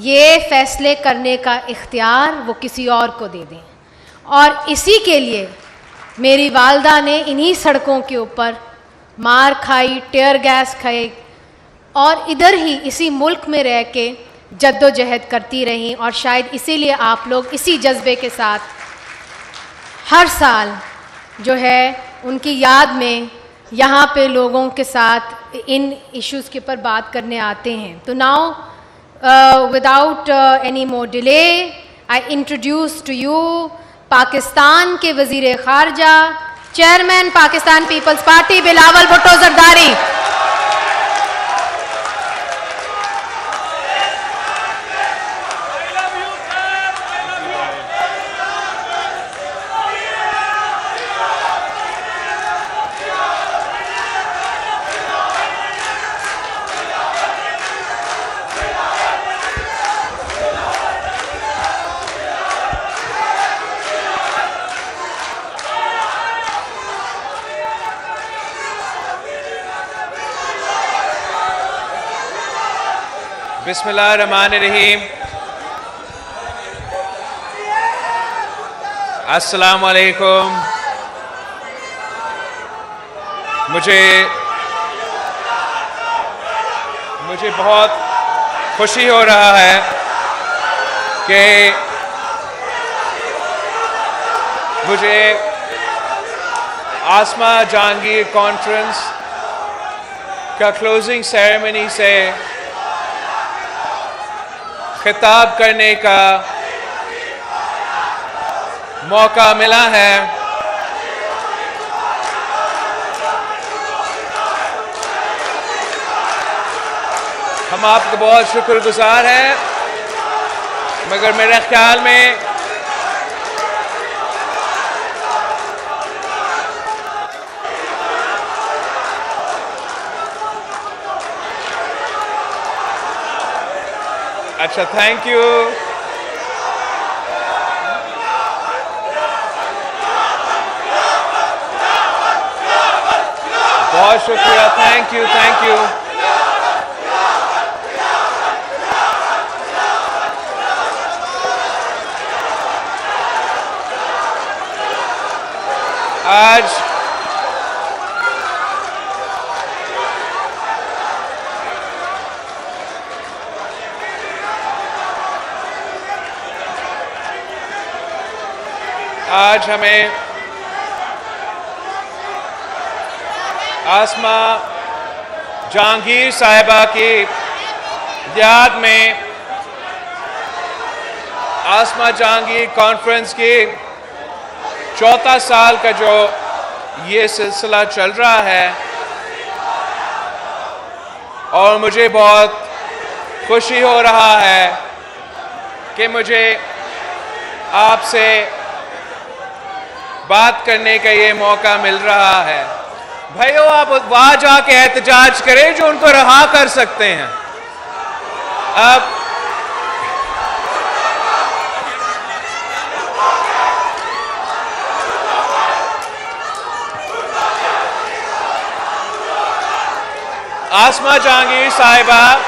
ये फ़ैसले करने का इख्तियार वो किसी और को दे दें। और इसी के लिए मेरी वालदा ने इन्हीं सड़कों के ऊपर मार खाई, टेयर गैस खाई, और इधर ही इसी मुल्क में रह के जद्दोजहद करती रहीं। और शायद इसीलिए आप लोग इसी जज्बे के साथ हर साल जो है उनकी याद में यहाँ पे लोगों के साथ इन इश्यूज़ के ऊपर बात करने आते हैं। तो now without any more delay I introduce to you Pakistan के वज़ीर ख़ारजा, चेयरमैन पाकिस्तान पीपल्स पार्टी बिलावल भुट्टो जरदारी। बिस्मिल्लाहिर्रहमानिर्रहीम। अस्सलाम वालेकुम। मुझे बहुत खुशी हो रहा है कि मुझे आसमा जहांगीर कॉन्फ्रेंस का क्लोजिंग सेरेमनी से खिताब करने का मौका मिला है। हम आपके बहुत शुक्रगुजार हैं, मगर मेरे ख्याल में अच्छा, थैंक यू। बहुत शुक्रिया, थैंक यू, थैंक यू। आज हमें आसमा जहांगीर साहिबा की याद में आसमा जहांगीर कॉन्फ्रेंस की चौथा साल का जो ये सिलसिला चल रहा है, और मुझे बहुत खुशी हो रहा है कि मुझे आपसे बात करने का ये मौका मिल रहा है। भाइयों, आप वहां जाके एहतजाज करें जो उनको रहा कर सकते हैं। अब आसमा जहांगीर साहिबा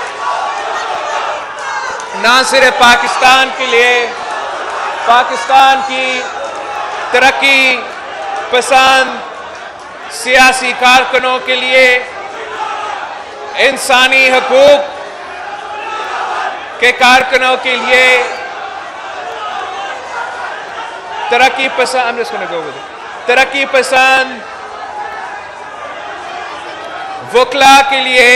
ना सिर्फ पाकिस्तान के लिए, पाकिस्तान की तरक्की पसंद सियासी कारकुनों के लिए, इंसानी हकूक के कारकुनों के लिए, तरक्की पसंद वकला के लिए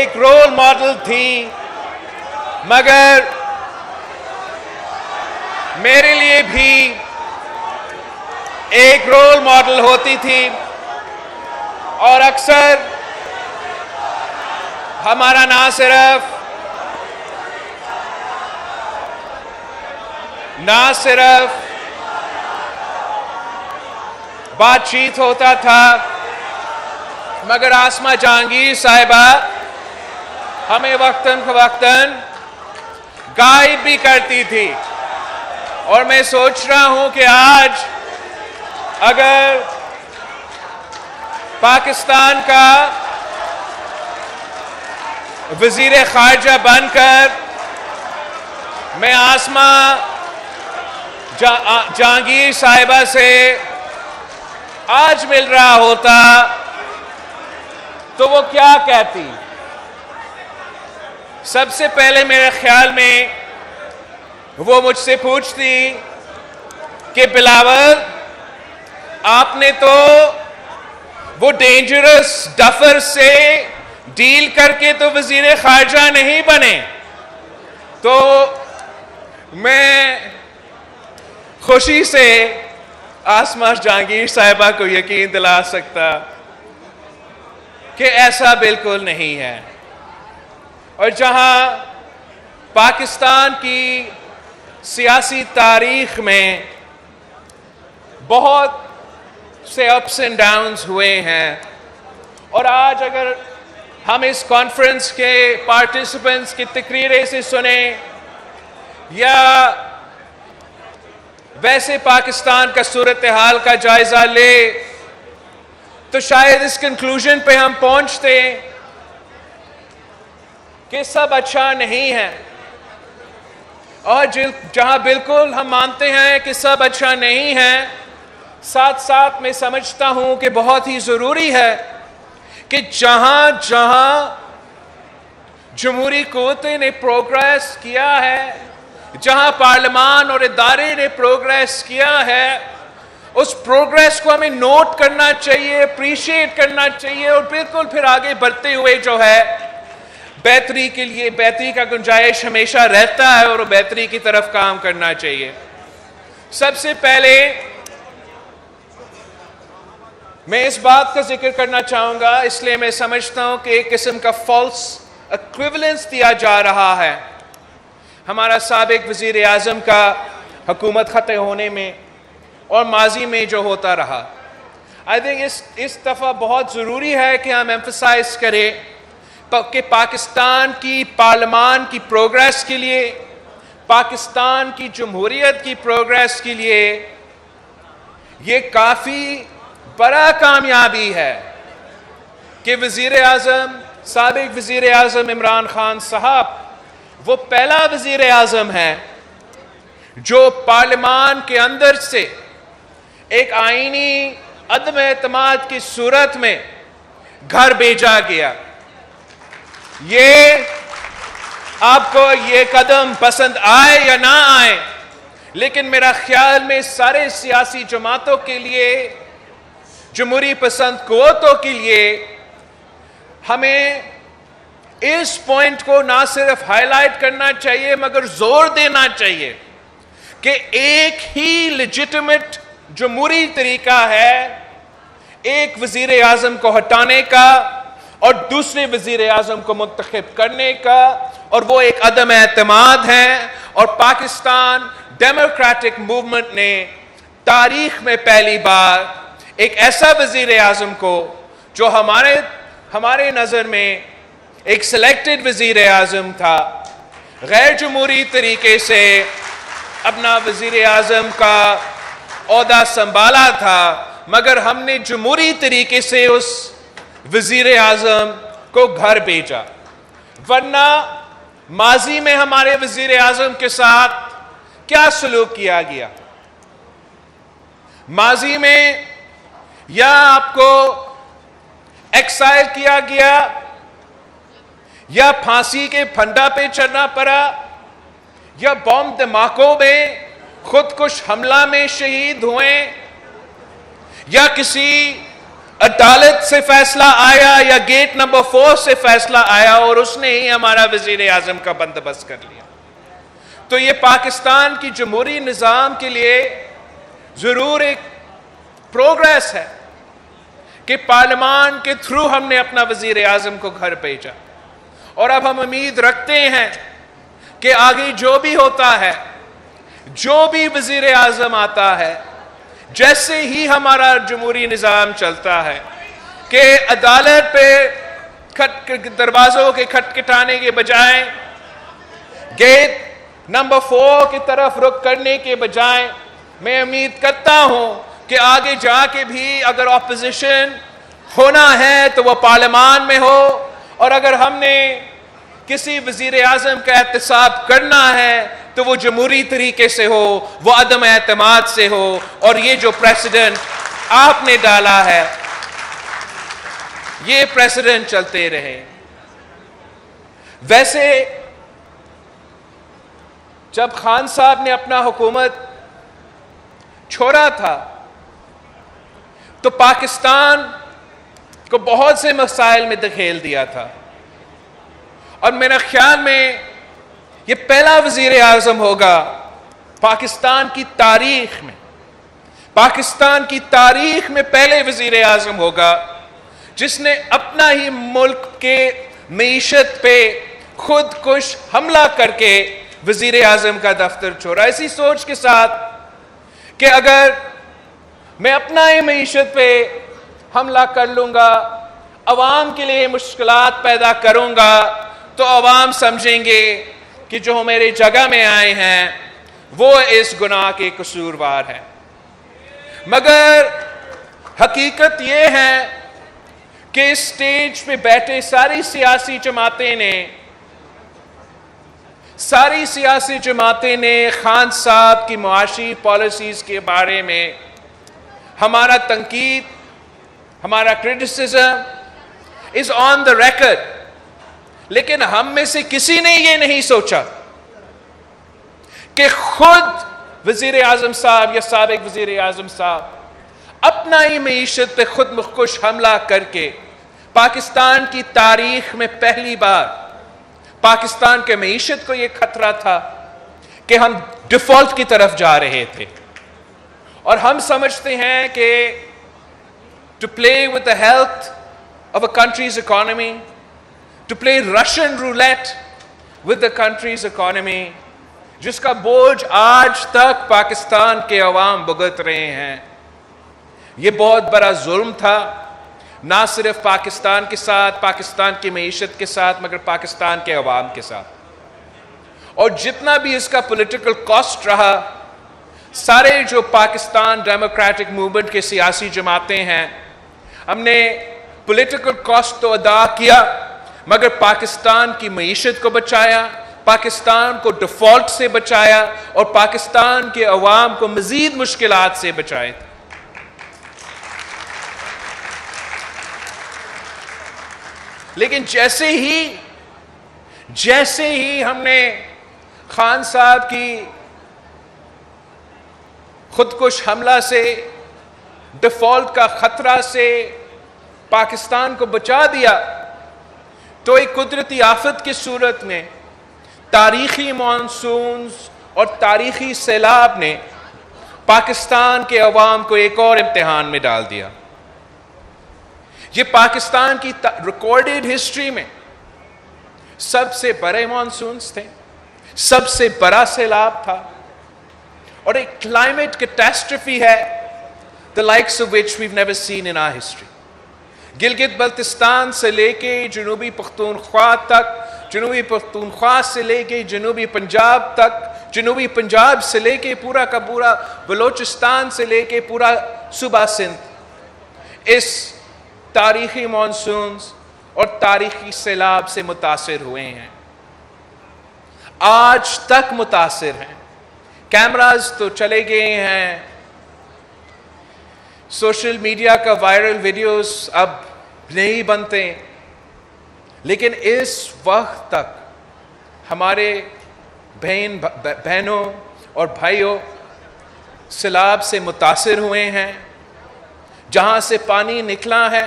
एक रोल मॉडल थी, मगर मेरे लिए भी एक रोल मॉडल होती थी। और अक्सर हमारा ना सिर्फ बातचीत होता था, मगर आसमा जहांगीर साहिबा हमें वक्तन फवक्तन गाइड भी करती थी। और मैं सोच रहा हूं कि आज अगर पाकिस्तान का वजीर खारजा बनकर मैं आसमा जहांगीर साहिबा से आज मिल रहा होता तो वो क्या कहती? सबसे पहले मेरे ख्याल में वो मुझसे पूछती कि बिलावल, आपने तो वो डेंजरस डफर से डील करके तो वजीर खारजा नहीं बने। तो मैं खुशी से आसमा जहांगीर साहिबा को यकीन दिला सकता कि ऐसा बिल्कुल नहीं है। और जहां पाकिस्तान की सियासी तारीख में बहुत से अप्स एंड डाउन्स हुए हैं, और आज अगर हम इस कॉन्फ्रेंस के पार्टिसिपेंट्स की तकरीरें से सुने या वैसे पाकिस्तान का सूरत हाल का जायजा ले, तो शायद इस कंक्लूजन पे हम पहुंचते कि सब अच्छा नहीं है, और जहां बिल्कुल हम मानते हैं कि सब अच्छा नहीं है, साथ साथ मैं समझता हूं कि बहुत ही जरूरी है कि जहां जहां जमहूरी कुव्वतें ने प्रोग्रेस किया है, जहां पार्लियामान और इदारे ने प्रोग्रेस किया है, उस प्रोग्रेस को हमें नोट करना चाहिए, अप्रिशिएट करना चाहिए, और बिल्कुल फिर आगे बढ़ते हुए जो है बेहतरी के लिए, बेहतरी का गुंजाइश हमेशा रहता है और बेहतरी की तरफ काम करना चाहिए। सबसे पहले मैं इस बात का जिक्र करना चाहूंगा, इसलिए मैं समझता हूं कि एक किस्म का फॉल्स इक्विवेलेंस दिया जा रहा है हमारा साबिक वजीर आजम का हुकूमत खत्म होने में और माजी में जो होता रहा। आई थिंक इस दफ़ा बहुत ज़रूरी है कि हम एम्फसाइज करें कि पाकिस्तान की पार्लियामान की प्रोग्रेस के लिए, पाकिस्तान की जमहूरियत की प्रोग्रेस के लिए ये काफ़ी बड़ा कामयाबी है कि वज़ीर आज़म, साबिक वज़ीर आज़म इमरान खान साहब वो पहला वज़ीर आज़म है जो पार्लियामान के अंदर से एक आईनी अदम एतमाद की सूरत में घर भेजा गया। ये आपको ये कदम पसंद आए या ना आए, लेकिन मेरा ख्याल में सारे सियासी जमातों के लिए, जमहूरी पसंद कुव्वतों के लिए हमें इस पॉइंट को ना सिर्फ हाईलाइट करना चाहिए मगर जोर देना चाहिए कि एक ही लेजिटिमेट जमहूरी तरीका है एक वजीर आजम को हटाने का और दूसरे वजीर आजम को मुंतखब करने का, और वो एक अदम एतमाद है। और पाकिस्तान डेमोक्रेटिक मूवमेंट ने तारीख में पहली बार एक ऐसा वजीर आजम को, जो हमारे नजर में एक सिलेक्टेड वजीर आजम था, गैर जमहूरी तरीके से अपना वजीर आजम का ओहदा संभाला था, मगर हमने जमहूरी तरीके से उस वजीर आजम को घर भेजा। वरना माजी में हमारे वजीर आजम के साथ क्या सलूक किया गया? माजी में या आपको एक्साइल किया गया, या फांसी के फंदा पे चढ़ना पड़ा, या बॉम्ब धमाकों में खुदकुश हमला में शहीद हुए, या किसी अदालत से फैसला आया या गेट नंबर 4 से फैसला आया और उसने ही हमारा वजीर आजम का बंदोबस्त कर लिया। तो ये पाकिस्तान की जमहूरी निज़ाम के लिए जरूर एक प्रोग्रेस है कि पार्लियामान के थ्रू हमने अपना वजीर आजम को घर भेजा, और अब हम उम्मीद रखते हैं कि आगे जो भी होता है, जो भी वजीर आजम आता है, जैसे ही हमारा जमहूरी निज़ाम चलता है कि अदालत पे दरवाज़ों के खटखटाने के बजाय, गेट नंबर 4 की तरफ रुख करने के बजाय, मैं उम्मीद करता हूं कि आगे जाके भी अगर ऑपोजिशन होना है तो वह पार्लियामान में हो, और अगर हमने किसी वजीर आजम का एहतसाब करना है तो वो जमहूरी तरीके से हो, वो अदम एतमाद से हो, और ये जो प्रेसिडेंट आपने डाला है ये प्रेसिडेंट चलते रहे। वैसे जब खान साहब ने अपना हुकूमत छोड़ा था तो पाकिस्तान को बहुत से मसाइल में धकेल दिया था, और मेरा ख्याल में ये पहला वजीर आजम होगा पाकिस्तान की तारीख में, पाकिस्तान की तारीख में पहले वजीर आजम होगा जिसने अपना ही मुल्क के मईशत पे खुदकुश हमला करके वजीर आजम का दफ्तर छोड़ा, इसी सोच के साथ कि अगर मैं अपना ही मईशत पे हमला कर लूंगा, अवाम के लिए मुश्किलात पैदा करूंगा, तो अवाम समझेंगे कि जो मेरे जगह में आए हैं वो इस गुनाह के कसूरवार हैं। मगर हकीकत ये है कि इस स्टेज पे बैठे सारी सियासी जमातें ने सारी सियासी जमातें ने खान साहब की मुआशी पॉलिसीज के बारे में हमारा तंकीद, हमारा criticism is on the record, लेकिन हम में से किसी ने यह नहीं सोचा कि खुद वजीर आजम साहब या साबिक वजीर आजम साहब अपना ही मईशत पे खुद मुख्कुश हमला करके पाकिस्तान की तारीख में पहली बार पाकिस्तान के मईशत को यह खतरा था कि हम डिफॉल्ट की तरफ जा रहे थे। और हम समझते हैं कि to play with the health of a country's economy, to play Russian roulette with the country's economy, जिसका बोझ आज तक पाकिस्तान के अवाम भुगत रहे हैं, यह बहुत बड़ा जुल्म था, ना सिर्फ पाकिस्तान के साथ, पाकिस्तान की मईशत के साथ, मगर पाकिस्तान के अवाम के साथ। और जितना भी इसका पॉलिटिकल कॉस्ट रहा, सारे जो पाकिस्तान डेमोक्रेटिक मूवमेंट के सियासी जमातें हैं, हमने पॉलिटिकल कॉस्ट तो अदा किया, मगर पाकिस्तान की मईशत को बचाया, पाकिस्तान को डिफॉल्ट से बचाया और पाकिस्तान के अवाम को मजीद मुश्किलात से बचाए। लेकिन जैसे ही हमने खान साहब की खुदकुश हमला से, डिफॉल्ट का खतरा से पाकिस्तान को बचा दिया, तो एक कुदरती आफत की सूरत में तारीखी मॉनसून्स और तारीखी सैलाब ने पाकिस्तान के अवाम को एक और इम्तिहान में डाल दिया। ये पाकिस्तान की रिकॉर्डेड हिस्ट्री में सबसे बड़े मॉनसून्स थे, सबसे बड़ा सैलाब था, और एक क्लाइमेट कैटास्ट्रफी है the likes of which we have never seen in our history. Gilgit Baltistan से लेके जनूबी पख्तूनख्वा तक, जनूबी पख्तूनख्वा से लेके जनूबी पंजाब तक, जनूबी पंजाब से लेके पूरा का पूरा बलोचिस्तान से लेके पूरा सूबा सिंध, इस तारीखी मॉनसून्स और तारीखी सैलाब से मुतासिर हुए हैं, आज तक मुतासिर हैं। कैमरास तो चले गए हैं, सोशल मीडिया का वायरल वीडियोस अब नहीं बनते, लेकिन इस वक्त तक हमारे बहनों और भाइयों सैलाब से मुतासिर हुए हैं। जहां से पानी निकला है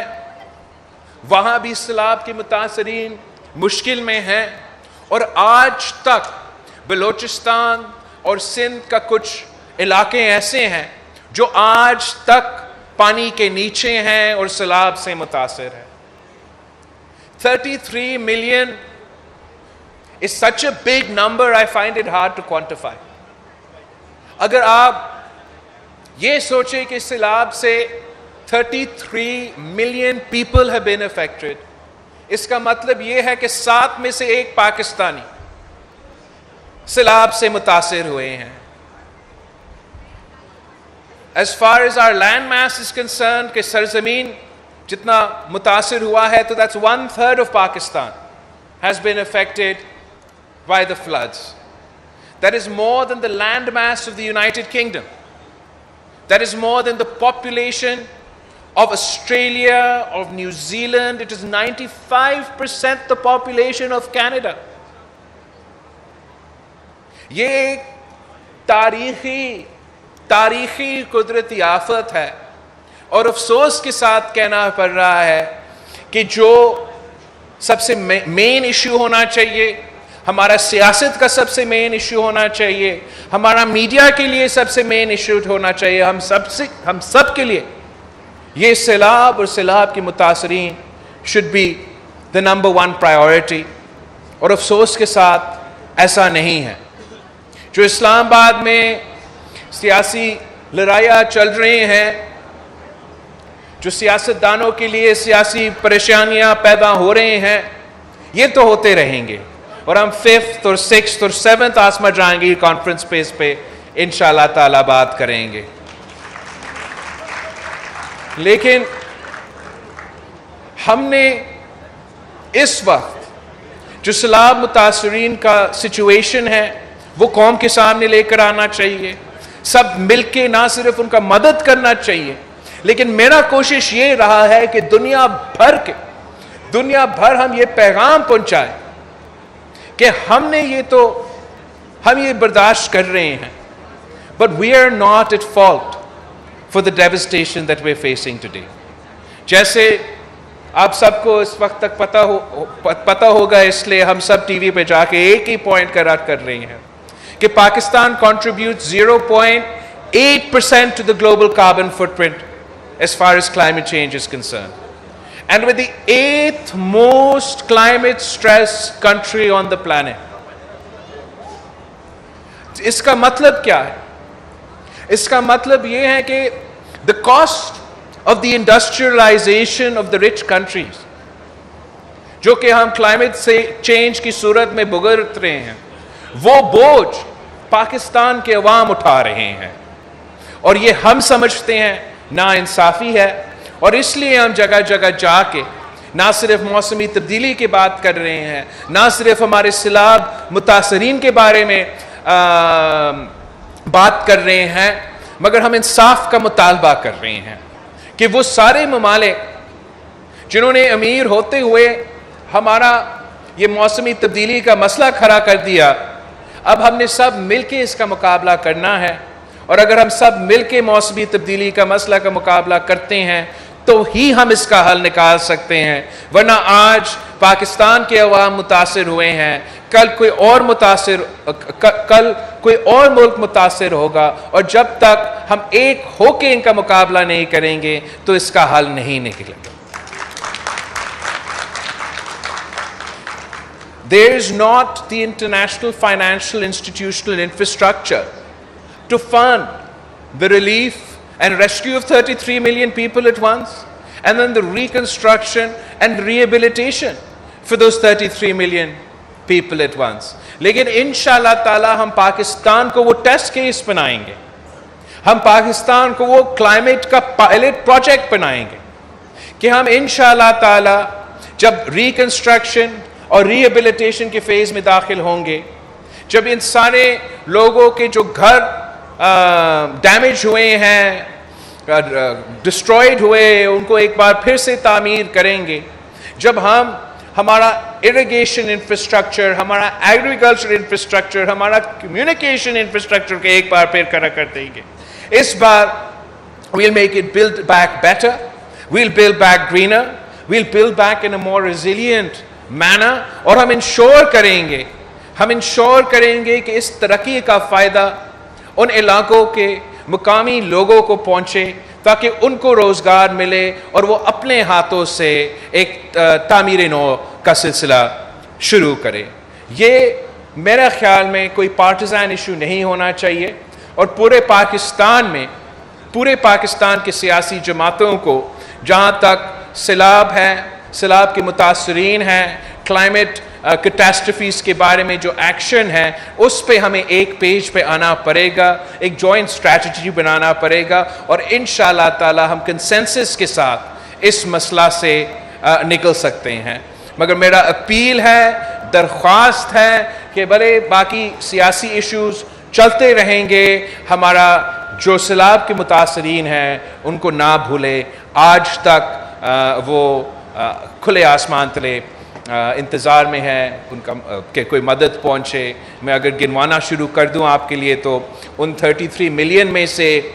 वहां भी सैलाब के मुतासरीन मुश्किल में हैं, और आज तक बलोचिस्तान और सिंध का कुछ इलाके ऐसे हैं जो आज तक पानी के नीचे हैं और सैलाब से मुतासिर है। 33 million is such a big number, I find it hard to quantify. अगर आप ये सोचें कि सैलाब से 33 million people have been affected, इसका मतलब ये है कि 7 में से 1 पाकिस्तानी सैलाब से मुतासिर हुए हैं। As far as our land mass is concerned, कि सरजमीन जितना मुतासिर हुआ है, तो that's 1/3 of Pakistan has been affected by the floods. That is more than the land mass of the United Kingdom. That is more than the population of Australia, of New Zealand. It is 95% the population of Canada. ये एक तारीखी कुदरती आफत है, और अफसोस के साथ कहना पड़ रहा है कि जो सबसे मेन इश्यू होना चाहिए, हमारा सियासत का सबसे मेन इश्यू होना चाहिए, हमारा मीडिया के लिए सबसे मेन इश्यू होना चाहिए, हम सब के लिए ये सैलाब और सैलाब के मुतासरीन should be the number 1 priority. और अफसोस के साथ ऐसा नहीं है। जो इस्लामाबाद में सियासी लड़ाइयाँ चल रही हैं, जो सियासतदानों के लिए सियासी परेशानियां पैदा हो रही हैं, ये तो होते रहेंगे, और हम 5th और 6th और 7th आसमा जहांगीर कॉन्फ्रेंस स्पेस पे इंशाअल्लाह ताला बात करेंगे। लेकिन हमने इस वक्त जो सैलाब मुतासरीन का सिचुएशन है वो कौम के सामने लेकर आना चाहिए, सब मिलके ना सिर्फ उनका मदद करना चाहिए, लेकिन मेरा कोशिश ये रहा है कि दुनिया भर हम ये पैगाम पहुंचाए कि हम ये बर्दाश्त कर रहे हैं, but we are not at fault for the devastation that we are facing today. जैसे आप सबको इस वक्त तक पता होगा, इसलिए हम सब टीवी पे जाके एक ही पॉइंट कर रहे हैं कि Pakistan contributes 0.8% to the global carbon footprint as far as climate change is concerned, and with the 8th most climate stressed country on the planet. इसका मतलब क्या है? इसका मतलब ये है कि the cost of the industrialization of the rich countries, जो कि हम क्लाइमेट से चेंज की सूरत में भुगत रहे हैं, वो बोझ पाकिस्तान के अवाम उठा रहे हैं, और ये हम समझते हैं नाइंसाफी है, और इसलिए हम जगह जगह जाके ना सिर्फ मौसमी तब्दीली की बात कर रहे हैं, ना सिर्फ हमारे सैलाब मुतासरीन के बारे में बात कर रहे हैं, मगर हम इंसाफ का मुतालबा कर रहे हैं कि वो सारे ममालिक जिन्होंने अमीर होते हुए हमारा ये मौसमी तब्दीली का मसला खड़ा कर दिया, अब हमने सब मिलके इसका मुकाबला करना है। और अगर हम सब मिलके मौसमी तब्दीली का मसला का मुकाबला करते हैं तो ही हम इसका हल निकाल सकते हैं, वरना आज पाकिस्तान के अवाम मुतासिर हुए हैं, कल कोई और मुल्क मुतासिर होगा, और जब तक हम एक होके इनका मुकाबला नहीं करेंगे तो इसका हल नहीं निकलेगा। There is not the international financial institutional infrastructure to fund the relief and rescue of 33 million people at once, and then the reconstruction and rehabilitation for those 33 million people at once. लेकिन इंशाअल्लाह ताला हम पाकिस्तान को वो test case बनाएंगे, हम पाकिस्तान को वो क्लाइमेट का पायलट प्रोजेक्ट बनाएंगे कि हम इंशाअल्लाह ताला जब रिकंस्ट्रक्शन और रिहेबिलिटेशन के फेज में दाखिल होंगे, जब इन सारे लोगों के जो घर डैमेज हुए हैं, डिस्ट्रॉयड हुए, उनको एक बार फिर से तामीर करेंगे, जब हम हमारा इरिगेशन इंफ्रास्ट्रक्चर, हमारा एग्रीकल्चर इंफ्रास्ट्रक्चर, हमारा कम्युनिकेशन इंफ्रास्ट्रक्चर के एक बार फिर खड़ा कर देंगे, इस बार we'll make it build back better, we'll build back greener, we'll build back in a more resilient manner, और हम इंश्योर करेंगे कि इस तरक्की का फ़ायदा उन इलाकों के मुकामी लोगों को पहुँचे ताकि उनको रोज़गार मिले और वो अपने हाथों से एक तामीर नौ का सिलसिला शुरू करें। ये मेरे ख्याल में कोई पार्टिज़ान इशू नहीं होना चाहिए, और पूरे पाकिस्तान के सियासी जमातों को जहाँ तक सैलाब है, सैलाब के मुतासरीन हैं, क्लाइमेट कैटास्ट्रफीज़ के बारे में जो एक्शन है उस पे हमें एक पेज पे आना पड़ेगा, एक जॉइंट स्ट्रैटेजी बनाना पड़ेगा, और इंशाअल्लाह ताला हम कंसेंसस के साथ इस मसला से निकल सकते हैं। मगर मेरा अपील है, दरख्वास्त है कि भले बाकी सियासी इश्यूज़ चलते रहेंगे, हमारा जो सैलाब के मुतासरीन हैं उनको ना भूले। आज तक वो खुले आसमान तले इंतज़ार में है उनका कि कोई मदद पहुँचे। मैं अगर गिनवाना शुरू कर दूँ आपके लिए तो उन 33 मिलियन में से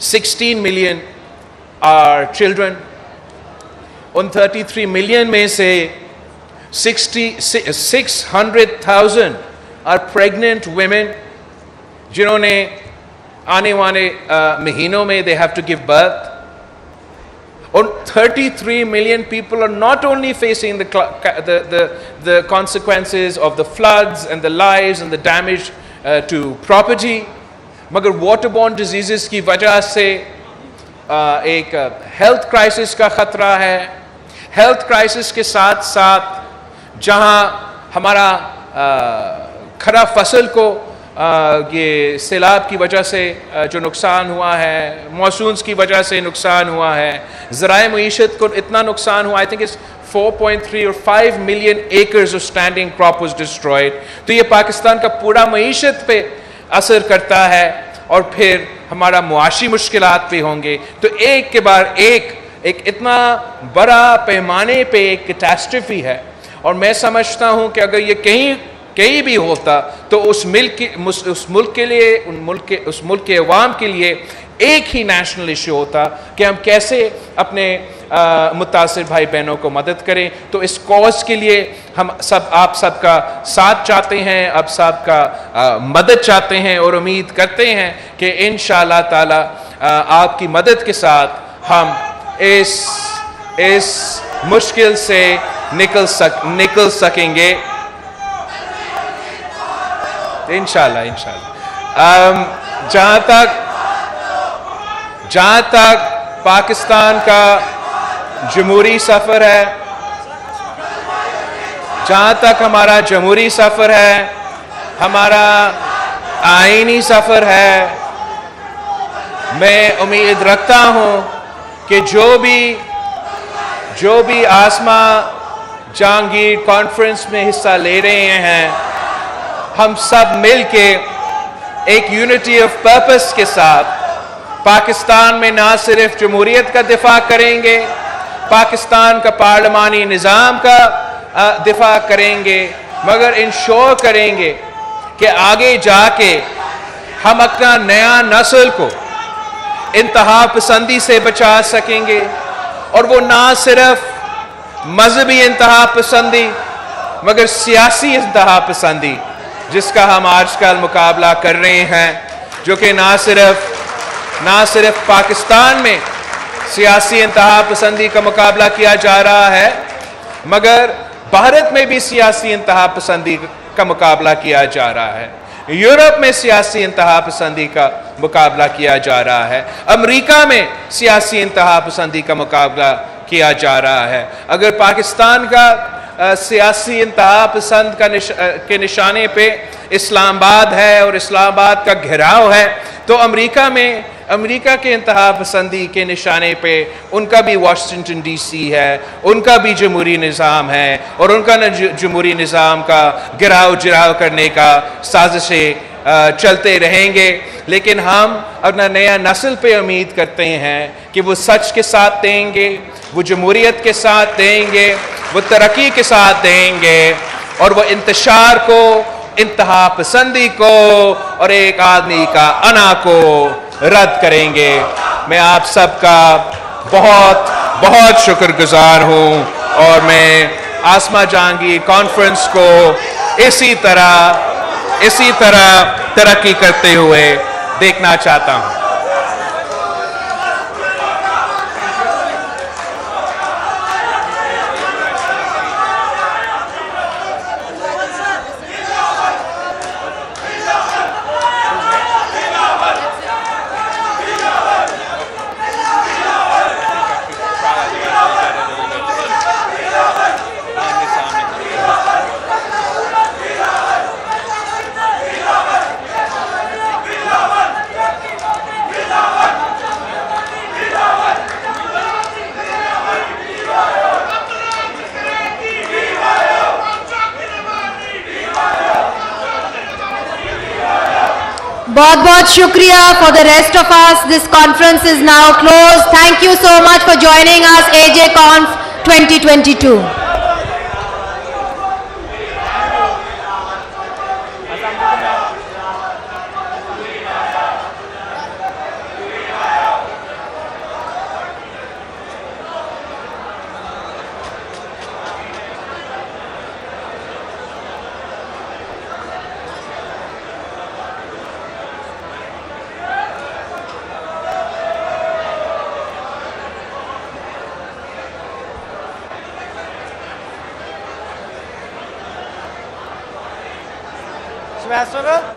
16 मिलियन आर चिल्ड्रन, उन 33 मिलियन में से 600,000 आर प्रेग्नेंट वेमेन जिन्होंने आने वाले महीनों में they have to give birth. And 33 million people are not only facing the consequences of the floods and the lives and the damage to property, मगर waterborne diseases की वजह से एक health crisis का खतरा है। health crisis के साथ साथ जहाँ हमारा खरा फसल को ये सैलाब की वजह से जो नुकसान हुआ है, मॉनसून्स की वजह से नुकसान हुआ है, ज़राए मईशत को इतना नुकसान हुआ, आई थिंक इट्स 4.3 और 5 million acres of standing crop was destroyed. तो ये पाकिस्तान का पूरा मईशत पे असर करता है और फिर हमारा मुआशी मुश्किलात पे होंगे। तो एक के बाद एक इतना बड़ा पैमाने पे एक कैटास्ट्रफी है, और मैं समझता हूँ कि अगर ये कहीं भी होता तो उस मुल्क के लिए, उस मुल्क के अवाम के लिए एक ही नेशनल इशू होता कि हम कैसे अपने मुतासिर भाई बहनों को मदद करें। तो इस कॉज के लिए हम सब, आप सबका साथ चाहते हैं, आप सबका मदद चाहते हैं, और उम्मीद करते हैं कि इंशाअल्लाह ताला आपकी मदद के साथ हम इस मुश्किल से निकल सकेंगे इंशाअल्लाह। जहाँ तक पाकिस्तान का जमहूरी सफ़र है, जहाँ तक हमारा जमहूरी सफ़र है, हमारा आईनी सफ़र है, मैं उम्मीद रखता हूँ कि जो भी आसमा जहांगीर कॉन्फ्रेंस में हिस्सा ले रहे हैं, हम सब मिलके एक यूनिटी ऑफ पर्पस के साथ पाकिस्तान में ना सिर्फ जमहूरियत का दिफा करेंगे, पाकिस्तान का पार्लिमानी निज़ाम का दिफा करेंगे, मगर इंश्योर करेंगे कि आगे जाके हम अपना नया नस्ल को इंतहा पसंदी से बचा सकेंगे। और वो ना सिर्फ मजहबी इंतहा पसंदी मगर सियासी इंतहा पसंदी जिसका हम आजकल मुकाबला कर रहे हैं, जो कि ना सिर्फ पाकिस्तान में सियासी इंतहा पसंदी का मुकाबला किया जा रहा है, मगर भारत में भी सियासी इंतहा पसंदी का मुकाबला किया जा रहा है, यूरोप में सियासी इंतहा पसंदी का मुकाबला किया जा रहा है, अमेरिका में सियासी इंतहा पसंदी का मुकाबला किया जा रहा है। अगर पाकिस्तान का सियासी इंतहा पसंद के निशाने पे इस्लामाबाद है और इस्लामाबाद का घेराव है, तो अमेरिका के इंतहा पसंदी के निशाने पे उनका भी वाशिंगटन डीसी है, उनका भी जमहूरी निज़ाम है, और उनका जमहूरी निज़ाम का गिराव करने का साजिशें चलते रहेंगे। लेकिन हम अपना नया नस्ल पे उम्मीद करते हैं कि वो सच के साथ देंगे, वो जमहूरियत के साथ देंगे, वो तरक्की के साथ देंगे, और वो इंतशार को, इंतहा पसंदी को और एक आदमी का अना को रद्द करेंगे। मैं आप सबका बहुत बहुत शुक्रगुजार हूँ, और मैं आसमा जहांगीर कॉन्फ्रेंस को इसी तरह तरक्की करते हुए देखना चाहता हूँ। बहुत बहुत शुक्रिया for the rest of us. This conference is now closed. Thank you so much for joining us, AJ Conf 2022. Asma